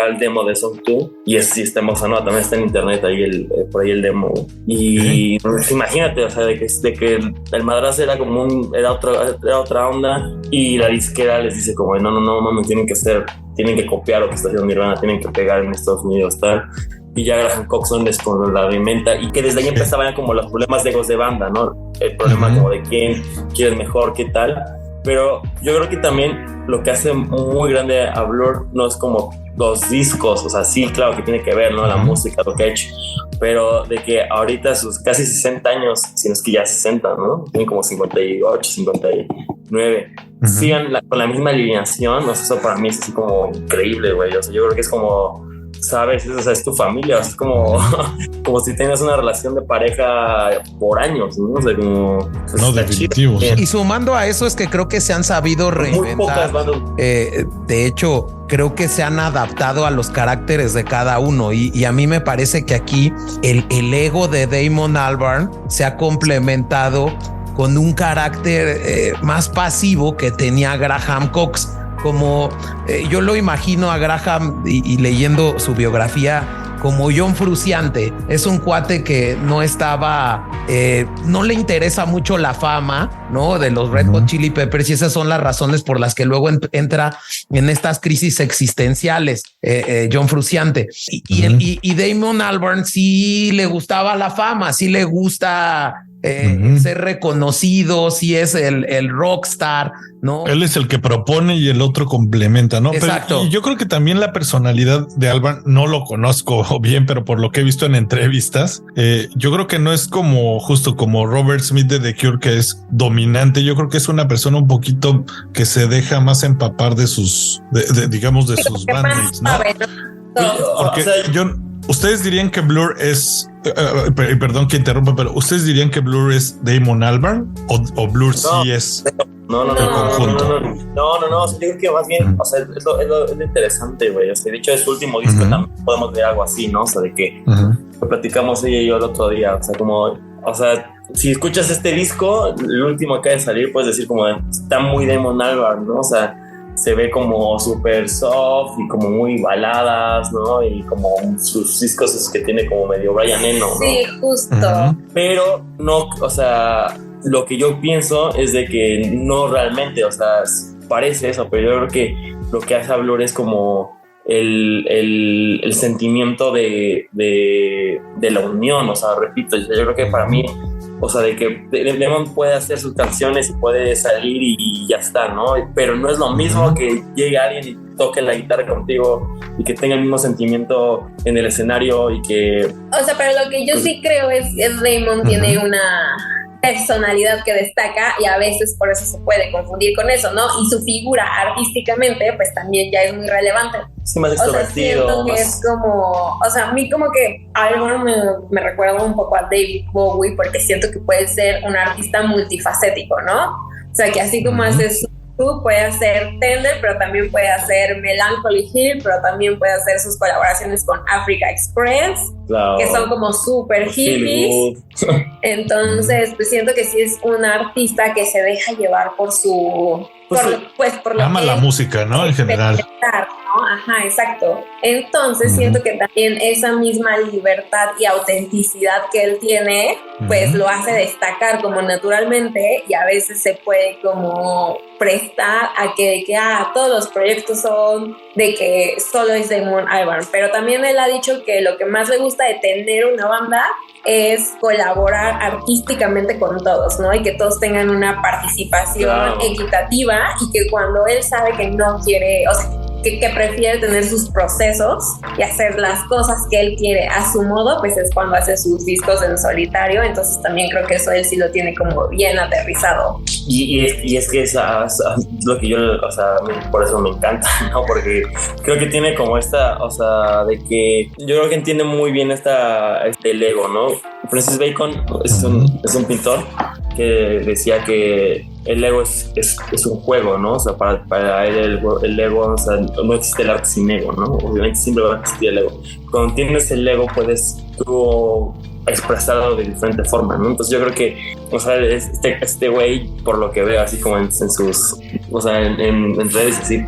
el demo de Song 2 y está en bossa nova, también está en internet ahí por ahí el demo, güey. Y pues, imagínate, de que el madrazo era como era otra onda y la disquera les dice como no mames, tienen que copiar lo que está haciendo Nirvana, tienen que pegar en Estados Unidos, tal. Y ya Graham Coxon les la inventa y que desde ahí empezaban como los problemas de egos de banda, ¿no? El problema como de quién es mejor, qué tal. Pero yo creo que también lo que hace muy grande a Blur no es como los discos, o sea, sí, claro que tiene que ver, ¿no? La música, lo que ha hecho, pero de que ahorita sus casi 60 años, si no es que ya 60, ¿no? Tienen como 58, 59, sigan con la misma alineación, o sea, eso para mí es así como increíble, güey. O sea, yo creo que es como... ¿sabes? O sea, es tu familia, o sea, es como si tengas una relación de pareja por años, ¿no? O sea, como... No, definitivo. Y sumando a eso es que creo que se han sabido reinventar. De hecho, creo que se han adaptado a los caracteres de cada uno y a mí me parece que aquí el ego de Damon Albarn se ha complementado con un carácter más pasivo que tenía Graham Cox. Como yo lo imagino a Graham y leyendo su biografía como John Frusciante. Es un cuate que no estaba, no le interesa mucho la fama, ¿no? De los Red Hot Chili Peppers, y esas son las razones por las que luego entra en estas crisis existenciales, John Frusciante. Y Damon Albarn sí le gustaba la fama, sí le gusta ser reconocido, sí es el rockstar, ¿no? Él es el que propone y el otro complementa, ¿no? Exacto. Pero, y yo creo que también la personalidad de Albarn, no lo conozco bien, pero por lo que he visto en entrevistas, yo creo que no es justo como Robert Smith de The Cure, que es dominante. Yo creo que es una persona un poquito que se deja más empapar de sus bandmates, ¿no? Porque ustedes dirían que Blur es, perdón que interrumpa, pero ustedes dirían que Blur es Damon Albarn o Blur sí es el conjunto. No, o sea, yo creo que más bien, o sea, es lo interesante, güey. O sea, de hecho, de su último disco también podemos ver algo así, ¿no? O sea, de que lo platicamos ella y yo el otro día, o sea, si escuchas este disco, el último que acaba de salir, puedes decir como está muy Damon Albarn, ¿no? O sea, se ve como súper soft y como muy baladas, ¿no? Y como sus discos es que tiene como medio Brian Eno, ¿no? Sí, justo. Pero no, o sea, lo que yo pienso es de que no realmente, o sea, parece eso, pero yo creo que lo que hace a Blur es como el sentimiento de la unión, o sea, repito, yo creo que para mí, o sea, de que Damon puede hacer sus canciones y puede salir y ya está, ¿no? Pero no es lo mismo que llegue alguien y toque la guitarra contigo y que tenga el mismo sentimiento en el escenario y que... O sea, pero lo que yo sí creo es Damon tiene personalidad que destaca y a veces por eso se puede confundir con eso, ¿no? Y su figura artísticamente pues también ya es muy relevante. Sí, más extrovertido. O sea, siento que es como, o sea, a mí como que algo me recuerda un poco a David Bowie porque siento que puede ser un artista multifacético, ¿no? O sea, que así como haces tú, puede hacer Tender, pero también puede hacer Melancholy Hill, pero también puede hacer sus colaboraciones con Africa Express, claro, que son como súper hippies. Entonces, pues siento que sí es un artista que se deja llevar por su... por lo ama la música, ¿no? En general. ¿no? Ajá, exacto. Entonces siento que también esa misma libertad y autenticidad que él tiene, pues lo hace destacar como naturalmente y a veces se puede como prestar a que todos los proyectos son de que solo es Damon Albarn, pero también él ha dicho que lo que más le gusta de tener una banda es colaborar artísticamente con todos, ¿no? Y que todos tengan una participación equitativa y que cuando él sabe que no quiere, o sea, que prefiere tener sus procesos y hacer las cosas que él quiere a su modo, pues es cuando hace sus discos en solitario. Entonces también creo que eso él sí lo tiene como bien aterrizado. Y es que es lo que yo, o sea, por eso me encanta, ¿no? Porque creo que tiene como esta, o sea, de que yo creo que entiende muy bien el ego, ¿no? Francis Bacon es un pintor que decía que el ego es un juego, ¿no? O sea, para él el ego, o sea, no existe el arte sin ego, ¿no? Obviamente siempre va a existir el ego. Cuando tienes el ego puedes tú expresarlo de diferente forma, ¿no? Entonces yo creo que, o sea, este güey, por lo que veo así como en sus, o sea, en redes así,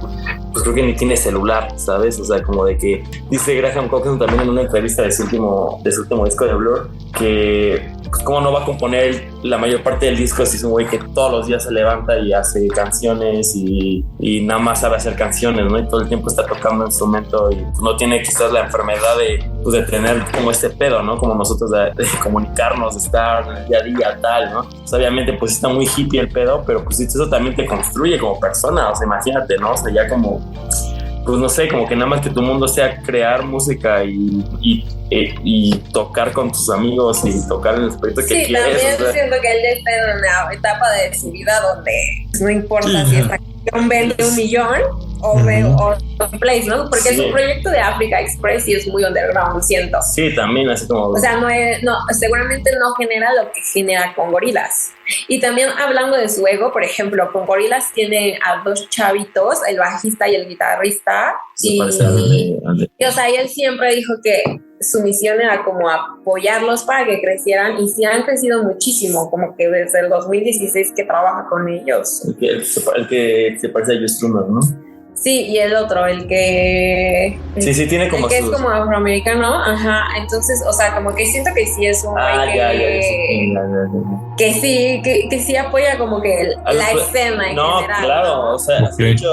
pues creo que ni tiene celular, ¿sabes? O sea, como de que dice Graham Coxon también en una entrevista de su último disco de Blur que pues, cómo no va a componer la mayor parte del disco si es un güey que todos los días se levanta y hace canciones y nada más sabe hacer canciones, ¿no? Y todo el tiempo está tocando instrumento y pues, no tiene quizás la enfermedad de tener como este pedo, ¿no? Como nosotros de comunicarnos, de estar en el día a día, tal, ¿no? Pues, obviamente pues está muy hippie el pedo, pero pues eso también te construye como persona, o sea, imagínate, ¿no? O sea, ya como pues no sé, como que nada más que tu mundo sea crear música y tocar con tus amigos y tocar en el proyecto que quieres. Sí, también o sea, siento que él ya está en una etapa de su vida donde no importa si esta canción vende 1 millón o plays, ¿no? Porque su proyecto de Africa Express sí es muy underground, siento. Sí, también así como... O sea, seguramente no genera lo que genera con Gorillaz. Y también hablando de su ego, por ejemplo, con Gorillaz tiene a 2 chavitos, el bajista y el guitarrista. Y o sea, y él siempre dijo que su misión era como apoyarlos para que crecieran y sí han crecido muchísimo, como que desde el 2016 que trabaja con ellos. El que se parece a Joe Strummer, ¿no? Sí, y el otro, el que... Sí, tiene como... El que es como afroamericano, ajá. Entonces, o sea, como que siento que sí es un güey que sí apoya como que la escena en general. Claro, o sea, de hecho,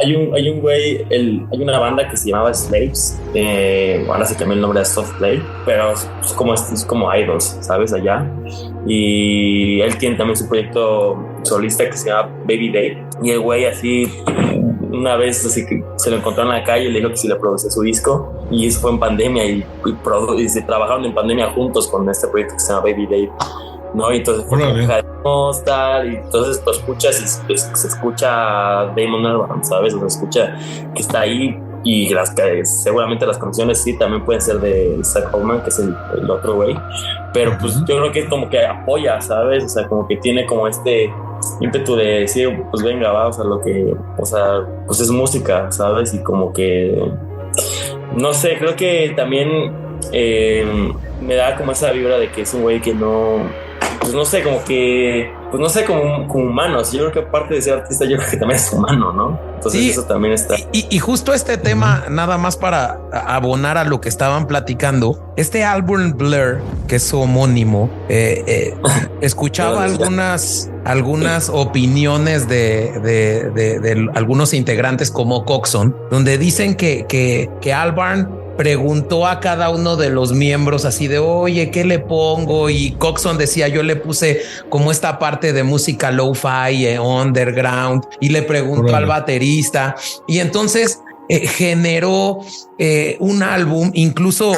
hay un güey, hay una banda que se llamaba Slaves, ahora se cambió el nombre a Soft Play, pero es como Idols, ¿sabes? Allá. Y él tiene también su proyecto solista que se llama Baby Day. Y el güey así... Una vez así que se lo encontró en la calle y le dijo que si le producía su disco y eso fue en pandemia y se trabajaron en pandemia juntos con este proyecto que se llama Baby Day, ¿no? Y entonces y entonces lo escuchas y se escucha Damon Albarn, ¿sabes? O se escucha que está ahí y seguramente las canciones sí también pueden ser de Zach Oldman, que es el otro güey, pero pues yo creo que es como que apoya, ¿sabes? O sea, como que tiene como este ímpetu de decir, pues venga, va, o sea, pues es música, ¿sabes? Y como que, no sé, creo que también me da como esa vibra de que es un güey que no, pues no sé, como que, pues no sé, como humanos. Yo creo que aparte de ser artista, yo creo que también es humano, ¿no? Entonces sí, eso también está. Y justo este tema, nada más para abonar a lo que estaban platicando, este álbum Blur, que es su homónimo, escuchaba algunas opiniones de algunos integrantes como Coxon, donde dicen que Albarn preguntó a cada uno de los miembros así de, oye, ¿qué le pongo? Y Coxon decía, yo le puse como esta parte de música lo-fi, underground, y le preguntó al baterista. Y entonces generó un álbum, incluso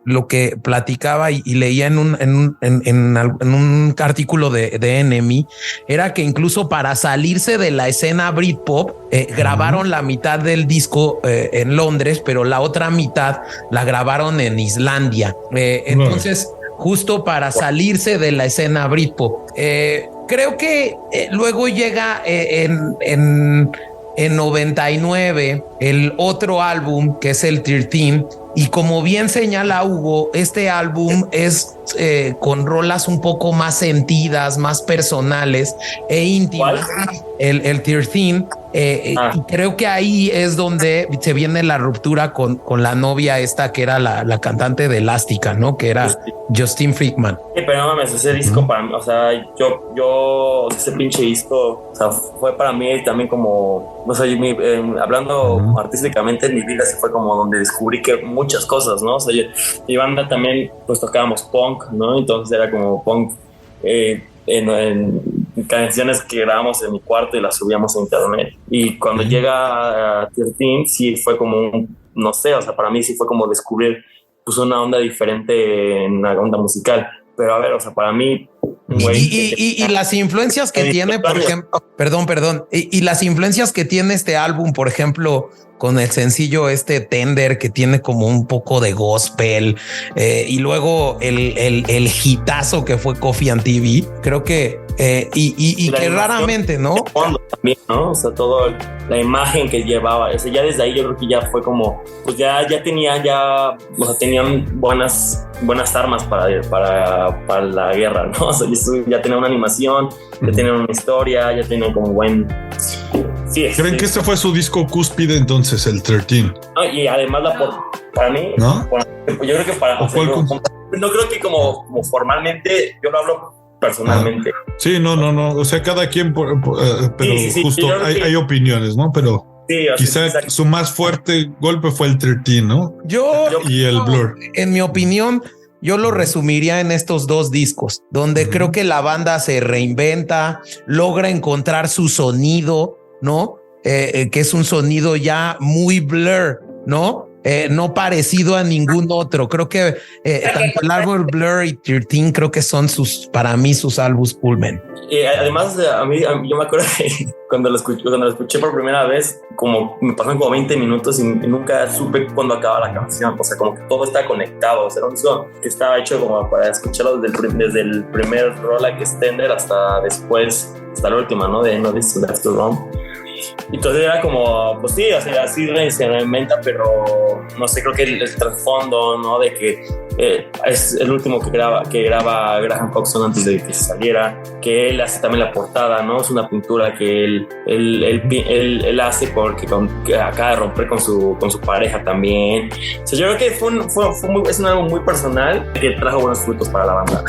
lo que platicaba y leía en un artículo de Enemy, era que incluso para salirse de la escena Britpop, grabaron la mitad del disco en Londres, pero la otra mitad la grabaron en Islandia. Entonces, justo para salirse de la escena Britpop. Creo que luego llega en 99 el otro álbum, que es el 13, y como bien señala Hugo, este álbum es con rolas un poco más sentidas, más personales e íntimas. El 13, y creo que ahí es donde se viene la ruptura con la novia esta que era la cantante de Elástica, ¿no? Que era Justine Friedman. Sí, pero no mames, ese disco para mí, o sea, yo ese pinche disco, o sea, fue para mí también como, no sé, hablando artísticamente en mi vida, sí fue como donde descubrí que muchas cosas, ¿no? O sea, mi banda también, pues tocábamos punk, ¿no? Entonces era como punk en canciones que grabamos en mi cuarto y las subíamos a internet. Y cuando llega a 13, sí fue como no sé, o sea, para mí sí fue como descubrir pues una onda diferente en la onda musical. Pero a ver, o sea, para mí... Y las influencias que tiene, por ejemplo, perdón, y las influencias que tiene este álbum, por ejemplo, con el sencillo Tender, que tiene como un poco de gospel, y luego el hitazo que fue Coffee and TV, creo que y que raramente, ¿no? También, ¿no? O sea, todo la imagen que llevaba, o sea, ya desde ahí yo creo que ya fue como, pues ya tenían buenas armas para la guerra, ¿no? O sea, ya tenían una animación, ya tenían una historia, ya tenían como buen... Sí, ¿Creen que este fue su disco cúspide entonces, el 13? No, y además para mí, ¿no? Yo creo que no creo que como formalmente, yo lo hablo personalmente. Sí, no. O sea, cada quien, pero sí, justo hay opiniones, ¿no? Pero sí, quizá su más fuerte golpe fue el 13, ¿no? Y el Blur. En mi opinión, yo lo resumiría en estos dos discos, donde creo que la banda se reinventa, logra encontrar su sonido, ¿no? Que es un sonido ya muy Blur, ¿no? No parecido a ningún otro. Creo que tanto el álbum Blur y 13 creo que son para mí sus álbumes culmen. Además, a mí yo me acuerdo que cuando lo escuché por primera vez, como me pasaron como 20 minutos y nunca supe cuándo acababa la canción. O sea, como que todo está conectado. O sea, era un disco que estaba hecho como para escucharlo desde el primer rola que es Tender hasta después, hasta la última, ¿no? De No This Left to Run. Entonces era como, pues sí, o sea, así se reinventa, pero no sé, creo que el trasfondo, ¿no? De que es el último que graba Graham Coxon antes de que se saliera, que él hace también la portada, ¿no? Es una pintura que él hace porque acaba de romper con su pareja también. O sea, yo creo que es un álbum muy personal que trajo buenos frutos para la banda.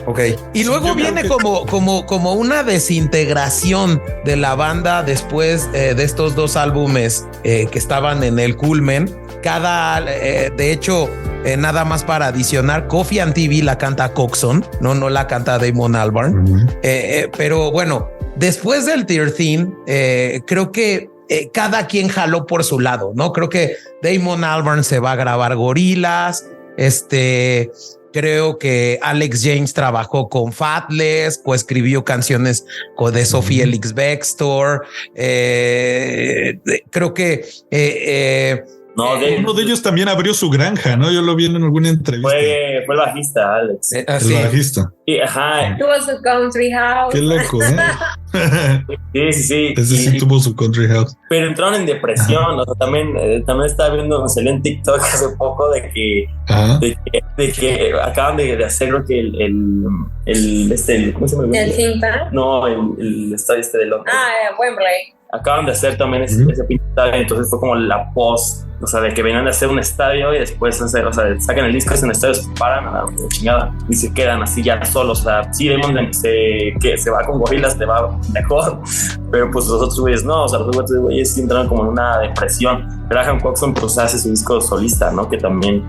Ok. Y luego viene como una desintegración de la banda después de estos dos álbumes que estaban en el culmen. De hecho, nada más para adicionar, Coffee and TV la canta Coxon, no la canta Damon Albarn. Pero bueno, después del 13, creo que cada quien jaló por su lado, ¿no? Creo que Damon Albarn se va a grabar Gorillaz, creo que Alex James trabajó con Fatless, coescribió canciones de Sophie Elix Bextor. Creo que uno de ellos también abrió su granja, ¿no? Yo lo vi en alguna entrevista. Fue el bajista, Alex. El bajista. Y, tuvo su country house. Qué loco, ¿eh? Sí. Ese sí tuvo su country house. Pero entraron en depresión. O sea, también estaba viendo, salió en TikTok hace poco de que acaban de hacer, creo que ¿cómo se llama? ¿El Cinta? No, el estadio de Londres. Wembley. Acaban de hacer también ese pintaje, entonces fue como la post, o sea, de que venían a hacer un estadio y después sacan el disco, hacen estadio, se paran a la chingada y se quedan así ya solos. O sea, sí, Damon que se va con Gorillaz, te va mejor, pero pues los otros güeyes no. O sea, los otros güeyes sí entraron como en una depresión. Graham Coxon pues hace su disco solista, ¿no? Que también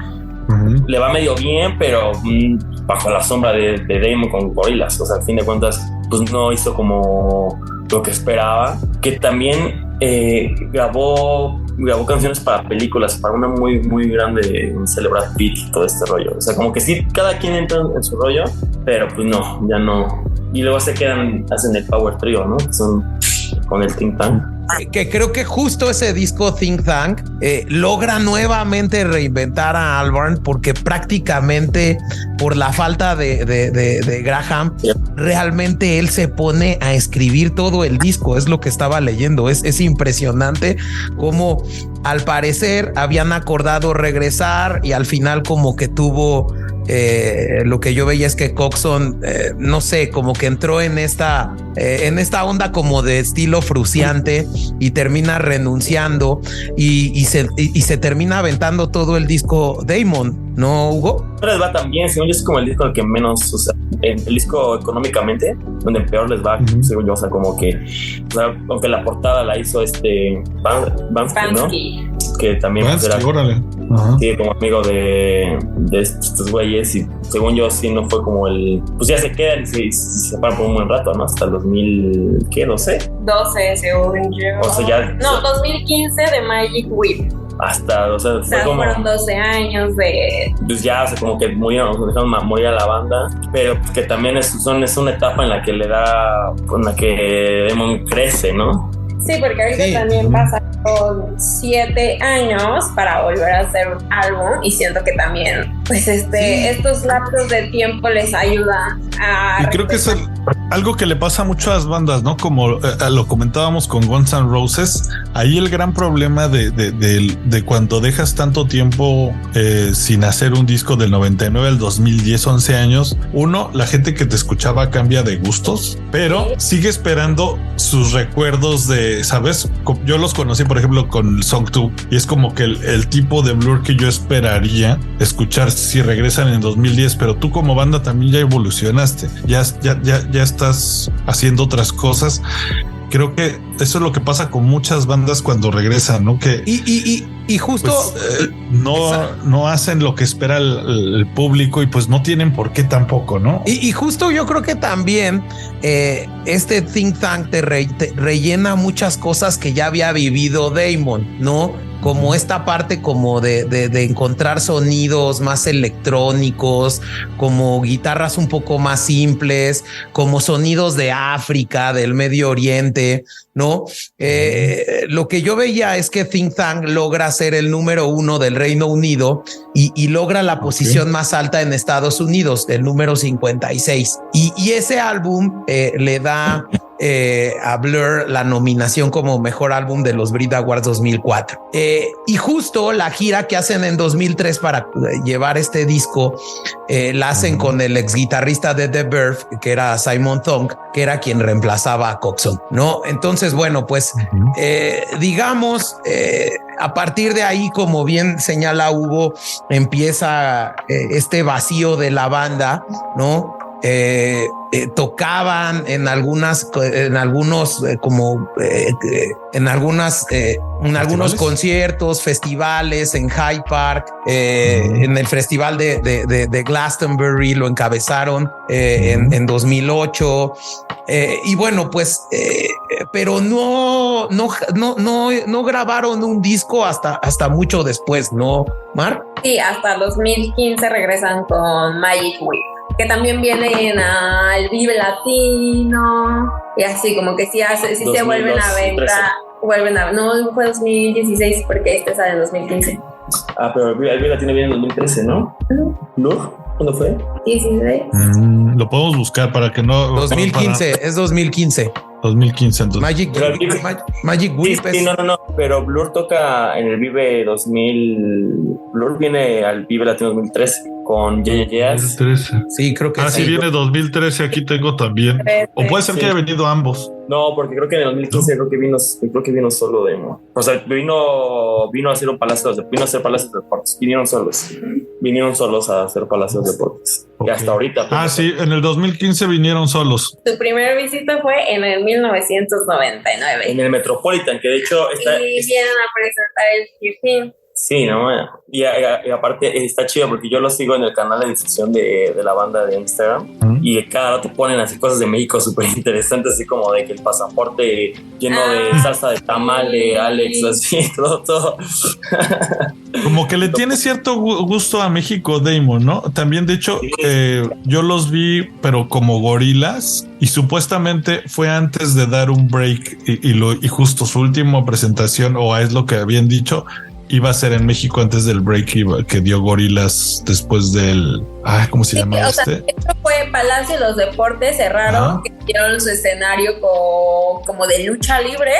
le va medio bien, pero bajo la sombra de Damon con Gorillaz. O sea, al fin de cuentas, pues no hizo como lo que esperaba. Que también grabó canciones para películas, para una muy, muy grande, celebrar Pitt y todo este rollo. O sea, como que sí, cada quien entra en su rollo, pero pues no, ya no. Y luego se quedan, hacen el Power Trio, ¿no? Que son con el Think Tank. Que creo que justo ese disco Think Tank logra nuevamente reinventar a Albarn, porque prácticamente por la falta de Graham, realmente él se pone a escribir todo el disco. Es lo que estaba leyendo. Es impresionante cómo al parecer habían acordado regresar y al final como que tuvo lo que yo veía es que Coxon no sé, como que entró en esta onda como de estilo fruciante y termina renunciando y se termina aventando todo el disco Damon, ¿no, Hugo? No les va tan bien, según yo es como el disco el que menos, o sea, el disco económicamente, donde peor les va, según yo, o sea, como que, o sea, aunque la portada la hizo Bansky, ¿no? Que también Bansky, era, órale. Sí, como amigo de estos güeyes, y según yo sí no fue como el, pues ya se quedan y se separan por un buen rato, ¿no? Hasta el 2000, ¿qué? 12, según yo. O sea, ya, no, 2015 de Magic Whip. Hasta, o sea, fue como, fueron 12 años de... Pues ya, o sea, como que murieron, o sea, dejaron morir a la banda, pero pues que también es una etapa en la que le da, en la que Damon crece, ¿no? Sí, porque ahorita también pasaron 7 años para volver a hacer un álbum y siento que también, pues estos lapsos de tiempo les ayudan a... Y creo que es algo que le pasa mucho a las bandas, ¿no? Como lo comentábamos con Guns N' Roses, ahí el gran problema de cuando dejas tanto tiempo sin hacer un disco del 99 al 2010, 11 años, uno, la gente que te escuchaba cambia de gustos, pero sigue esperando sus recuerdos de, ¿sabes? Yo los conocí, por ejemplo, con Song 2 y es como que el tipo de Blur que yo esperaría escuchar si regresan en 2010, pero tú como banda también ya evolucionaste, ya estás haciendo otras cosas. Creo que eso es lo que pasa con muchas bandas cuando regresan, ¿no? Que y justo pues, no hacen lo que espera el público y pues no tienen por qué tampoco, ¿no? Y justo yo creo que también este Think Tank te rellena muchas cosas que ya había vivido Damon, ¿no? Como esta parte como de encontrar sonidos más electrónicos, como guitarras un poco más simples, como sonidos de África, del Medio Oriente, ¿no? Lo que yo veía es que Think Tank logra ser el número 1 del Reino Unido y logra la posición más alta en Estados Unidos, el número 56. Y ese álbum le da a Blur la nominación como mejor álbum de los Brit Awards 2004. Y justo la gira que hacen en 2003 para llevar este disco la hacen con el ex guitarrista de The Verve, que era Simon Thong, que era quien reemplazaba a Coxon, ¿no? Entonces, bueno, pues digamos, a partir de ahí, como bien señala Hugo, empieza este vacío de la banda, ¿no? Tocaban en algunos conciertos, festivales en Hyde Park, en el festival de Glastonbury lo encabezaron en 2008 y bueno, pues pero no grabaron un disco hasta mucho después, ¿no, Mar? Sí, hasta 2015 regresan con Magic Whip, que también vienen al Vive Latino y así como que sí se vuelven a venta, no fue 2016 porque este sale en 2015. Ah, pero el Vive Latino viene en 2013, ¿no? ¿No? ¿Cuándo fue? 16. Lo podemos buscar para que no... 2015, es 2015. 2015 entonces. Magic Whip. Sí, no, pero Blur toca en el Vive 2000. Blur viene al Vive Latino 2013 con JJS. 2013. Sí, creo que sí. Viene 2013, aquí tengo también. O puede ser que haya venido ambos. No, porque creo que en el 2015 creo que vino solo Demo. O sea, vino a hacer un Palacio de Deportes. Vinieron solos a hacer Palacios de Deportes. Okay. Y hasta ahorita. Sí, en el 2015 vinieron solos. Su primer visita fue en el 1999. En el Metropolitan, que de hecho y vinieron a presentar el Q-Team. Sí, ¿no? Y aparte está chido porque yo lo sigo en el canal de difusión de la banda de Instagram y cada rato ponen así cosas de México súper interesantes, así como de que el pasaporte lleno de salsa de tamal de Alex, así, todo. Como que le tiene cierto gusto a México, Damon, ¿no? También, de hecho, yo los vi, pero como gorilas, y supuestamente fue antes de dar un break y justo su última presentación, o es lo que habían dicho, iba a ser en México antes del break que dio Gorilas después del... ¿cómo se llama o sea, esto fue Palacio de los Deportes, cerraron, que dieron su escenario como de lucha libre,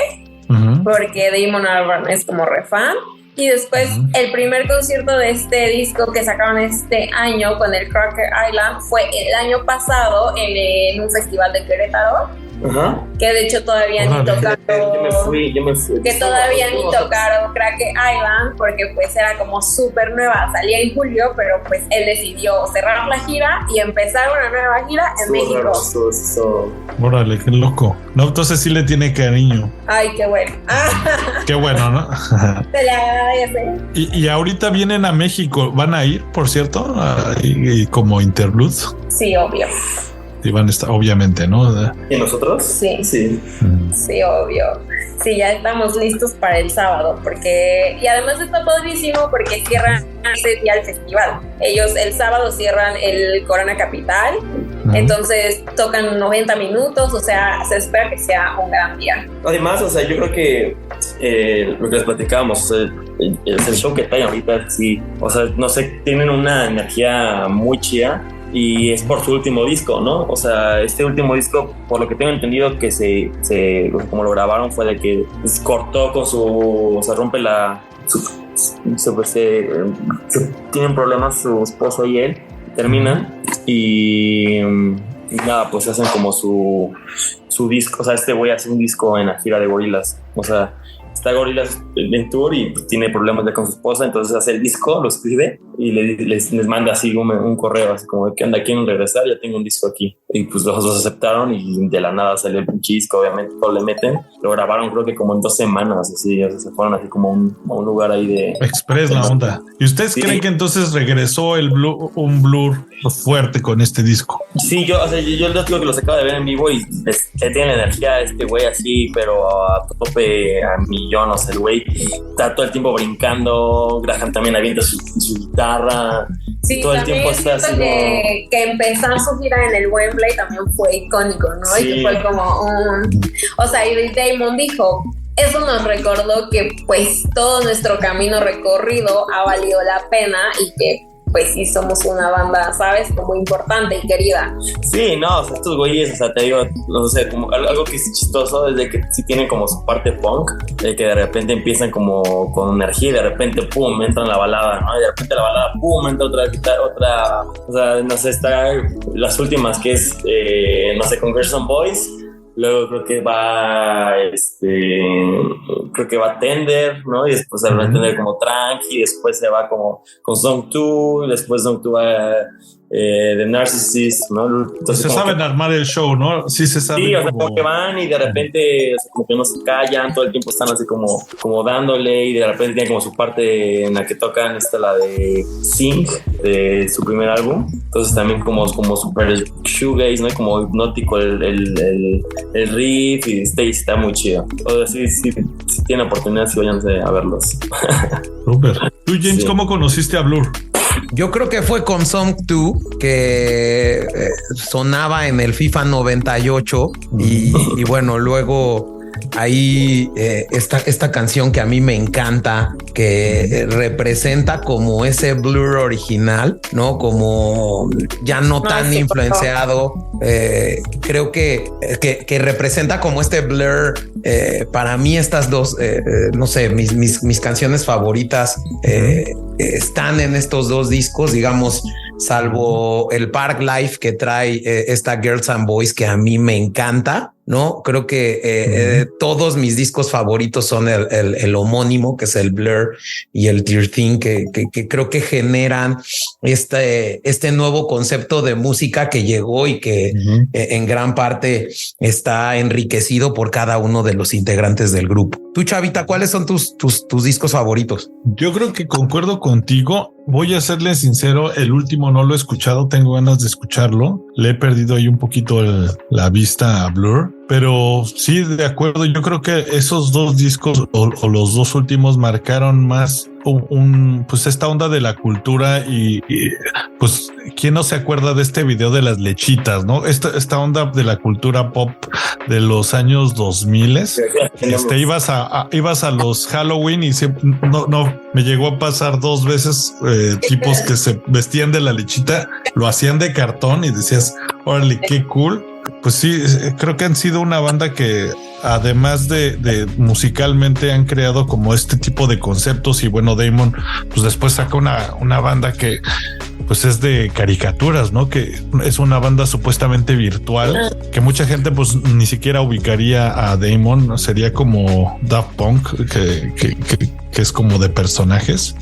porque Damon Albarn es como re fan. Y después el primer concierto de este disco que sacaron este año con el Cracker Island fue el año pasado en un festival de Querétaro. Que de hecho todavía ni tocaron. Yo me fui. Que todavía ni tocaron Cracker Island porque pues era como súper nueva, salía en julio, pero pues él decidió cerrar la gira y empezar una nueva gira en México. Órale, qué loco. No, entonces sí le tiene cariño. Ay, qué bueno. Qué bueno, ¿no? Se le agradece. Y ahorita vienen a México, ¿van a ir, por cierto? Y como interlude. Sí, obvio. Y van a estar, obviamente, ¿no? ¿Y nosotros? Sí. Sí, obvio. Sí, ya estamos listos para el sábado, y además está padrísimo porque cierran ese día el festival. Ellos el sábado cierran el Corona Capital, entonces tocan 90 minutos, o sea, se espera que sea un gran día. Además, o sea, yo creo que lo que les platicábamos, el show que traen ahorita, sí, o sea, no sé, tienen una energía muy chida. Y es por su último disco, ¿no? O sea, este último disco, por lo que tengo entendido, que como lo grabaron fue de que se cortó con o sea, rompe tienen problemas su esposo y él, terminan y nada, pues hacen como su disco. O sea, este güey hace un disco en la gira de Gorillaz. O sea, está Gorillaz en tour y pues, tiene problemas ya con su esposa, entonces hace el disco, lo escribe y les manda así un correo, así como, ¿qué onda? ¿Quieren regresar? Ya tengo un disco aquí. Y pues los dos aceptaron y de la nada salió el disco, obviamente todo le meten. Lo grabaron creo que como en 2 semanas, así, o sea, se fueron así como a un lugar ahí de... Express la onda. ¿Y ustedes creen que entonces regresó un Blur fuerte con este disco? Sí, yo les digo que los acabo de ver en vivo y le tiene la energía a este güey así, pero a tope, a millón, o sea, el güey está todo el tiempo brincando, Graham también avienta su guitarra, sí, todo el tiempo está así que empezar su gira en el Wembley también fue icónico, ¿no? Sí. Y que fue como o sea, y Damon dijo, eso nos recordó que pues todo nuestro camino recorrido ha valido la pena y que pues sí somos una banda, ¿sabes? Como importante y querida. Sí, no, o sea, estos güeyes, o sea, te digo, no sé, como algo que es chistoso es de que sí tienen como su parte punk, de que de repente empiezan como con energía y de repente, pum, entra en la balada, ¿no? Y de repente la balada, pum, entra otra, o sea, no sé, está las últimas que es, no sé, con Girls and Boys. Luego creo que va Tender, ¿no? Y después se va a Tender como Tranqui, después se va como con Song 2, después Song 2 va The Narcissist, ¿no? Entonces se saben armar el show, ¿no? Sí se sabe. Sí, o sea, como que van y de repente, o sea, como que no se callan, todo el tiempo están así como dándole y de repente tienen como su parte en la que tocan la de Sing, de su primer álbum. Entonces también como super shoegaze, ¿no? Como hipnótico el riff y está muy chido. O sea, sí, si tienen oportunidad, sí váyanse a verlos. Súper. Tú, James, sí. ¿Cómo conociste a Blur? Yo creo que fue con Song 2 que sonaba en el FIFA 98 y bueno, luego ahí esta canción que a mí me encanta, que representa como ese Blur original, ¿no? Como ya no tan influenciado. Creo que representa como este Blur. Para mí estas dos, no sé, mis canciones favoritas están en estos dos discos, digamos. salvo el Park Life que trae esta Girls and Boys, que a mí me encanta, ¿no? Creo que todos mis discos favoritos son el homónimo, que es el Blur, y el 13, que creo que generan este nuevo concepto de música que llegó y que en gran parte está enriquecido por cada uno de los integrantes del grupo. Tú, Chavita, ¿cuáles son tus discos favoritos? Yo creo que concuerdo contigo. Voy a serle sincero, el último no lo he escuchado, tengo ganas de escucharlo. Le he perdido ahí un poquito la vista a Blur, pero sí, de acuerdo. Yo creo que esos dos discos o los dos últimos marcaron más pues esta onda de la cultura y pues quién no se acuerda de este video de las lechitas, ¿no? Esta onda de la cultura pop de los años 2000. Ibas a los Halloween y no me llegó a pasar 2 veces tipos que se vestían de la lechita, lo hacían de cartón y decías, órale, qué cool. Pues sí, creo que han sido una banda que además de musicalmente han creado como este tipo de conceptos. Y bueno, Damon pues después saca una banda que pues es de caricaturas, ¿no? Que es una banda supuestamente virtual, que mucha gente pues ni siquiera ubicaría a Damon, ¿no? Sería como Daft Punk, que es como de personajes.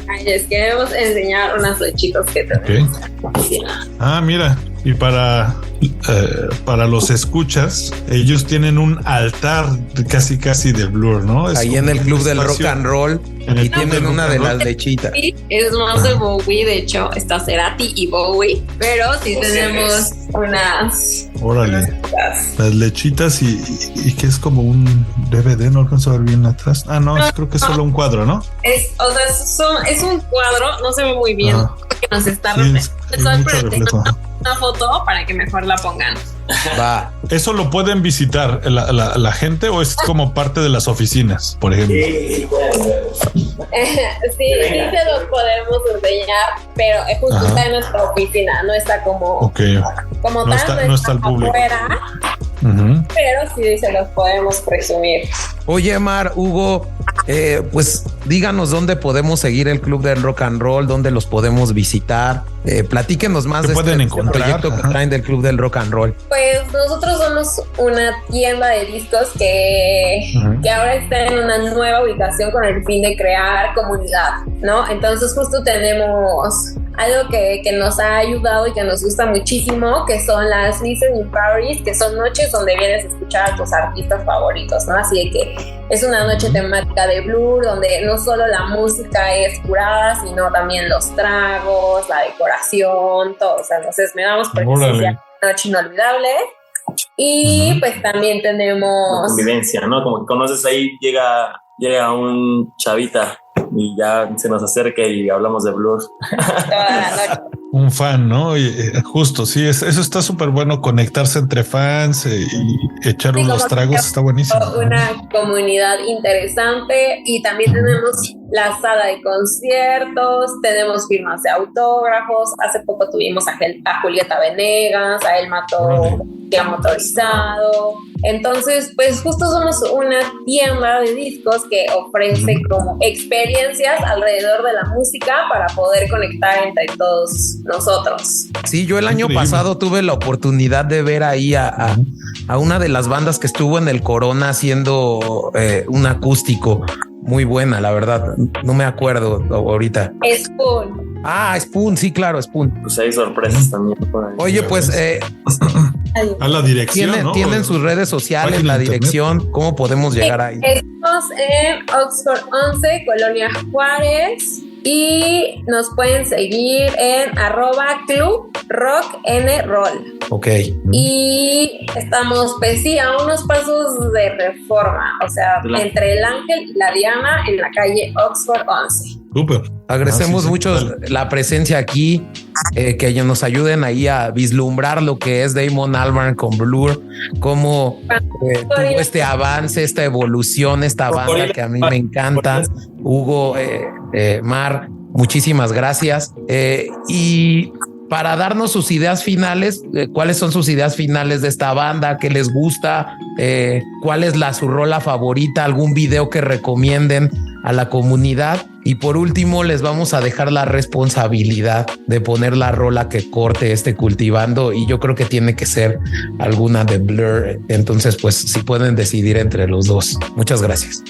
Ay, les queremos enseñar unas lechitas que tenemos. Okay. Ah, mira, y para los escuchas, ellos tienen un altar casi de Blur, ¿no? Es ahí en el club del rock and roll y tienen una de las lechitas. Es más de Bowie, de hecho está Cerati y Bowie, pero sí tenemos unas. Órale, las lechitas y que es como un DVD, no alcanzo a ver bien atrás. Ah, no, creo que es solo un cuadro, ¿no? Es un cuadro, no se ve muy bien, que nos está reflejando. Una foto para que mejor la pongan. Va. ¿Eso lo pueden visitar la gente o es como parte de las oficinas, por ejemplo? Sí, se los podemos enseñar, pero justo está en nuestra oficina, no está como tal, no está al público. Afuera, pero sí se los podemos presumir. Oye, Mar, Hugo, pues díganos dónde podemos seguir el Club del Rock and Roll, dónde los podemos visitar. Platíquenos más de este proyecto que traen del Club del Rock and Roll. Pues nosotros somos una tienda de discos que ahora está en una nueva ubicación con el fin de crear comunidad, ¿no? Entonces justo tenemos algo que nos ha ayudado y que nos gusta muchísimo, que son las listening parties, que son noches donde vienes a escuchar a tus artistas favoritos, ¿no? Así de que es una noche temática de Blur, donde no solo la música es curada, sino también los tragos, la decoración, todo. O sea, nos esmeramos porque sea una noche inolvidable. Y pues también tenemos... La convivencia, ¿no? Como que conoces ahí, llega un chavita y ya se nos acerca y hablamos de Blur. Toda la noche. Un fan, ¿no? Y, justo, sí, eso está súper bueno, conectarse entre fans y echar unos tragos, está buenísimo. Una comunidad interesante y también tenemos la sala de conciertos, tenemos firmas de autógrafos, hace poco tuvimos a Julieta Venegas, a El Mató que motorizado. Entonces, pues justo somos una tienda de discos que ofrece como experiencias alrededor de la música para poder conectar entre todos nosotros. Sí, yo el año pasado tuve la oportunidad de ver ahí a una de las bandas que estuvo en el Corona haciendo un acústico muy buena, la verdad. No me acuerdo ahorita. Spoon. Ah, Spoon, sí, claro, Spoon. Pues hay sorpresas también por ahí. Oye, pues a la dirección, ¿no? Tienen sus redes sociales, la dirección, ¿cómo podemos llegar ahí? Estamos en Oxford 11, Colonia Juárez, y nos pueden seguir en @clubrocknroll. Ok. Y estamos, pues sí, a unos pasos de Reforma, o sea, entre el Ángel y la Diana, en la calle Oxford 11. Súper. Agradecemos mucho la presencia aquí, que ellos nos ayuden ahí a vislumbrar lo que es Damon Albarn con Blur, cómo tuvo este avance, esta evolución, esta banda que a mí me encanta. Hugo, Mar, muchísimas gracias. Y para darnos sus ideas finales, ¿cuáles son sus ideas finales de esta banda? ¿Qué les gusta? ¿Cuál es su rola favorita? ¿Algún video que recomienden a la comunidad? Y por último, les vamos a dejar la responsabilidad de poner la rola que corte cultivando. Y yo creo que tiene que ser alguna de Blur. Entonces, pues si pueden decidir entre los dos. Muchas gracias.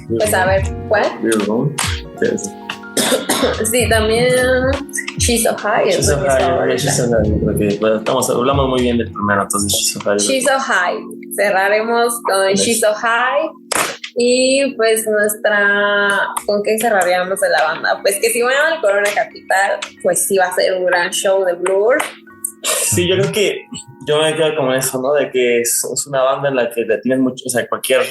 Pues a ver, ¿cuál? Sí, también She's So High. She's So High, creo que hablamos muy bien del primero, entonces She's So High. Cerraremos con She's So High. Y pues ¿con qué cerraríamos de la banda? Pues que si van al Corona Capital, pues sí va a ser un gran show de Blur. Sí, yo creo que yo me quedo con eso, ¿no? De que es una banda en la que le tienes mucho, o sea, cualquier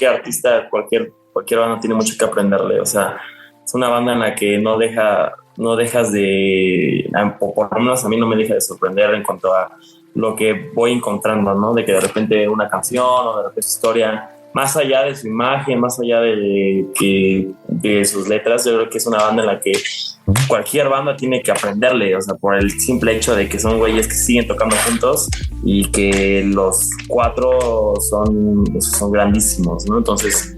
artista, cualquier banda tiene mucho que aprenderle, o sea, es una banda en la que no dejas de, por lo menos a mí no me deja de sorprender en cuanto a lo que voy encontrando, ¿no? De que de repente una canción o de repente historia, más allá de su imagen, más allá de sus letras, yo creo que es una banda en la que cualquier banda tiene que aprenderle, o sea, por el simple hecho de que son güeyes que siguen tocando juntos y que los cuatro son grandísimos, ¿no? Entonces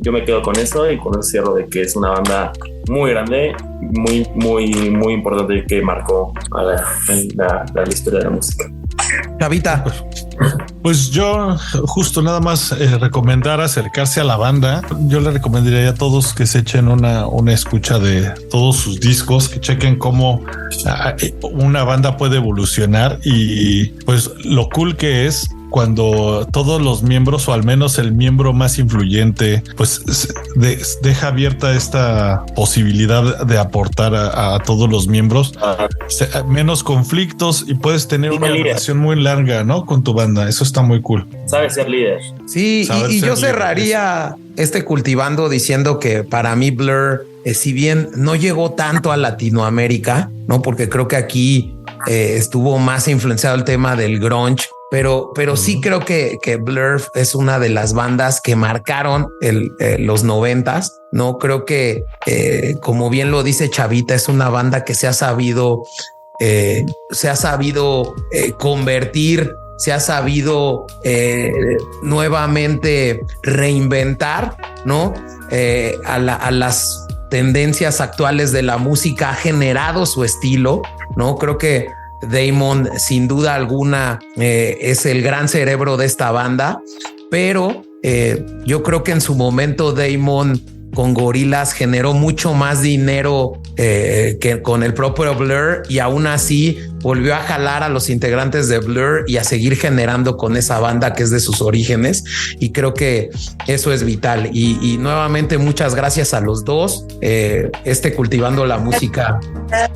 yo me quedo con eso y con eso cierro de que es una banda muy grande, muy, muy, muy importante que marcó a la historia de la música. Chavita. Pues yo justo nada más recomendar acercarse a la banda. Yo le recomendaría a todos que se echen una escucha de todos sus discos, que chequen cómo una banda puede evolucionar y pues lo cool que es cuando todos los miembros, o al menos el miembro más influyente, pues deja abierta esta posibilidad de aportar a todos los miembros, menos conflictos y puedes tener una relación muy larga, ¿no? Con tu banda. Eso está muy cool. Sabe ser líder. Sí, y yo cerraría cultivando diciendo que para mí Blur, si bien no llegó tanto a Latinoamérica, ¿no? Porque creo que aquí estuvo más influenciado el tema del grunge, pero sí creo que Blur es una de las bandas que marcaron los 90s. No creo que, como bien lo dice Chavita, es una banda que se ha sabido convertir, se ha sabido nuevamente reinventar, ¿no? A las tendencias actuales de la música, ha generado su estilo, ¿no? Creo que Damon, sin duda alguna, es el gran cerebro de esta banda, pero yo creo que en su momento Damon con Gorillaz generó mucho más dinero que con el propio Blur, y aún así volvió a jalar a los integrantes de Blur y a seguir generando con esa banda que es de sus orígenes, y creo que eso es vital. Y nuevamente muchas gracias a los dos. Cultivando la música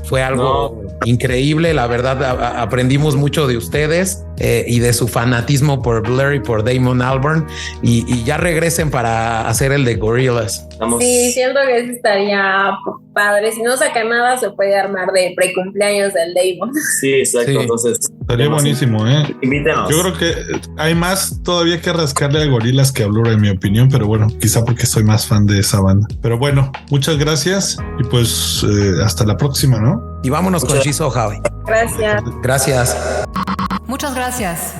fue algo increíble, la verdad. Aprendimos mucho de ustedes y de su fanatismo por Blur y por Damon Albarn, y ya regresen para hacer el de Gorillaz. Sí, siento que eso estaría padre. Si no saca nada, se puede armar de precumpleaños del Damon. Sí, exacto. Sí. Entonces estaría buenísimo, Invítenos. Yo creo que hay más todavía que rascarle a Gorillaz que a Blur, en mi opinión, pero bueno, quizá porque soy más fan de esa banda. Pero bueno, muchas gracias y pues hasta la próxima, ¿no? Y vámonos con She's So High. Gracias. Gracias. Muchas gracias.